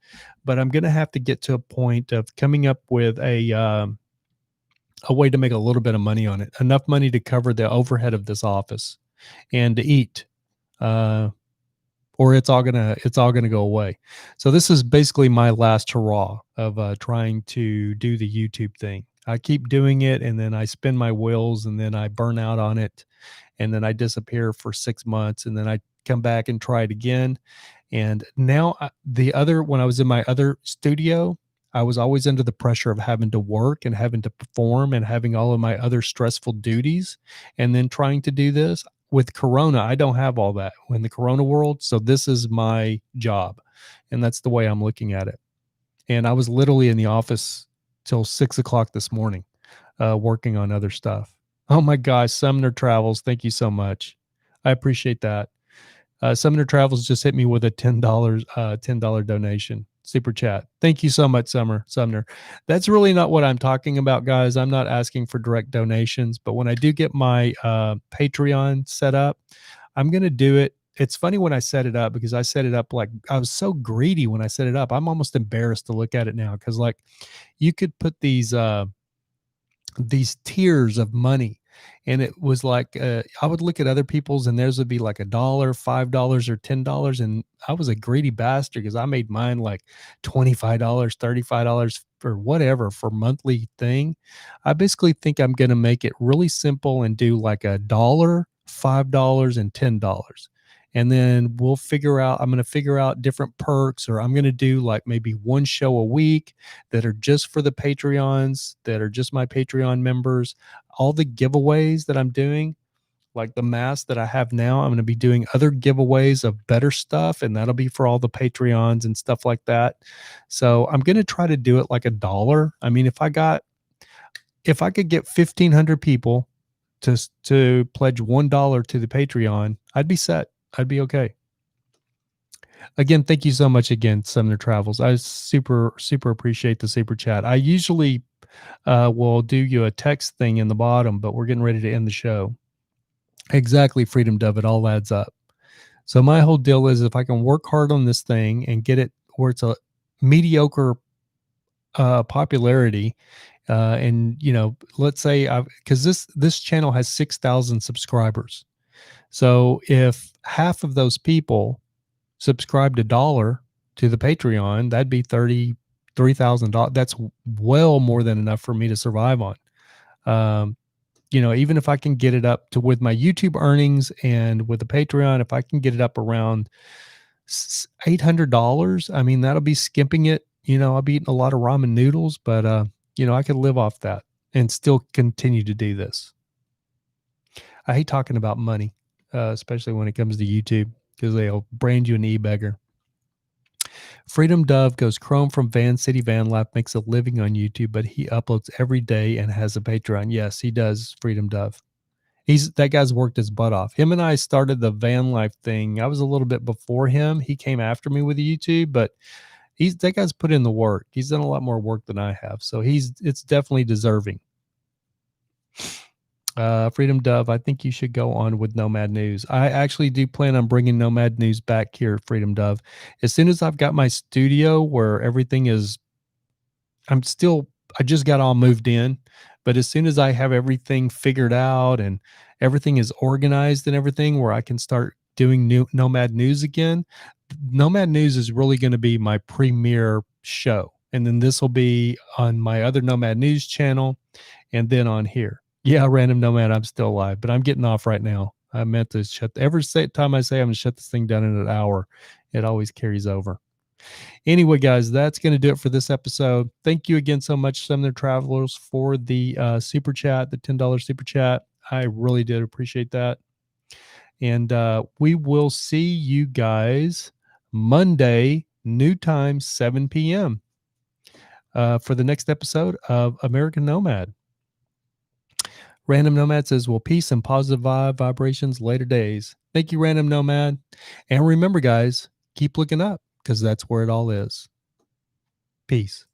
But I'm going to have to get to a point of coming up with a way to make a little bit of money on it, enough money to cover the overhead of this office and to eat. Or it's all gonna go away. So this is basically my last hurrah of trying to do the YouTube thing. I keep doing it, and then I spin my wheels, and then I burn out on it, and then I disappear for 6 months, and then I come back and try it again. And now when I was in my other studio, I was always under the pressure of having to work and having to perform and having all of my other stressful duties, and then trying to do this. With Corona, I don't have all that in the Corona world. So this is my job. And that's the way I'm looking at it. And I was literally in the office till 6 o'clock this morning, working on other stuff. Oh my gosh, Sumner Travels. Thank you so much. I appreciate that. Sumner Travels just hit me with a $10 donation super chat. Thank you so much, Sumner. That's really not what I'm talking about, guys. I'm not asking for direct donations, but when I do get my Patreon set up, I'm going to do it. It's funny when I set it up because I set it up like I was so greedy when I set it up. I'm almost embarrassed to look at it now because like you could put these tiers of money, and it was like I would look at other people's and theirs would be like $1, $5, or $10, and I was a greedy bastard because I made mine like $25, $35 or whatever for monthly thing. I basically think I'm going to make it really simple and do like $1, $5, and $10. And then I'm going to figure out different perks, or I'm going to do like maybe one show a week that are just for the Patreons, that are just my Patreon members. All the giveaways that I'm doing, like the mask that I have now, I'm going to be doing other giveaways of better stuff, and that'll be for all the Patreons and stuff like that. So I'm going to try to do it like $1. I mean, if I could get 1,500 people to pledge $1 to the Patreon, I'd be set. I'd be okay. Again, thank you so much again, Sumner Travels. I super, super appreciate the super chat. I usually will do you a text thing in the bottom, but we're getting ready to end the show. Exactly, Freedom Dove. It all adds up. So my whole deal is if I can work hard on this thing and get it where it's a mediocre popularity, and let's say because this channel has 6,000 subscribers. So if half of those people subscribed $1 to the Patreon, that'd be $33,000. That's well more than enough for me to survive on. Even if I can get it up to with my YouTube earnings and with the Patreon, if I can get it up around $800, I mean, that'll be skimping it. I'll be eating a lot of ramen noodles, but I could live off that and still continue to do this. I hate talking about money, especially when it comes to YouTube, because they'll brand you an e-beggar. Freedom Dove goes, Chrome from Van City Van Life makes a living on YouTube, but he uploads every day and has a Patreon. Yes, he does, Freedom Dove. That guy's worked his butt off. Him and I started the van life thing. I was a little bit before him. He came after me with the YouTube, but that guy's put in the work. He's done a lot more work than I have. So it's definitely deserving. Freedom Dove, I think you should go on with Nomad News. I actually do plan on bringing Nomad News back here, Freedom Dove. As soon as I've got my studio where everything is, I just got all moved in, but as soon as I have everything figured out and everything is organized and everything where I can start doing new Nomad News again, Nomad News is really going to be my premier show. And then this will be on my other Nomad News channel and then on here. Yeah, Random Nomad, I'm still alive, but I'm getting off right now. I meant to every time I say I'm going to shut this thing down in an hour, it always carries over. Anyway, guys, that's going to do it for this episode. Thank you again so much, Sumner Travelers, for the super chat, the $10 super chat. I really did appreciate that. And we will see you guys Monday, new time, 7 p.m. For the next episode of American Nomad. Random Nomad says, well, peace and positive vibrations later days. Thank you, Random Nomad. And remember, guys, keep looking up because that's where it all is. Peace.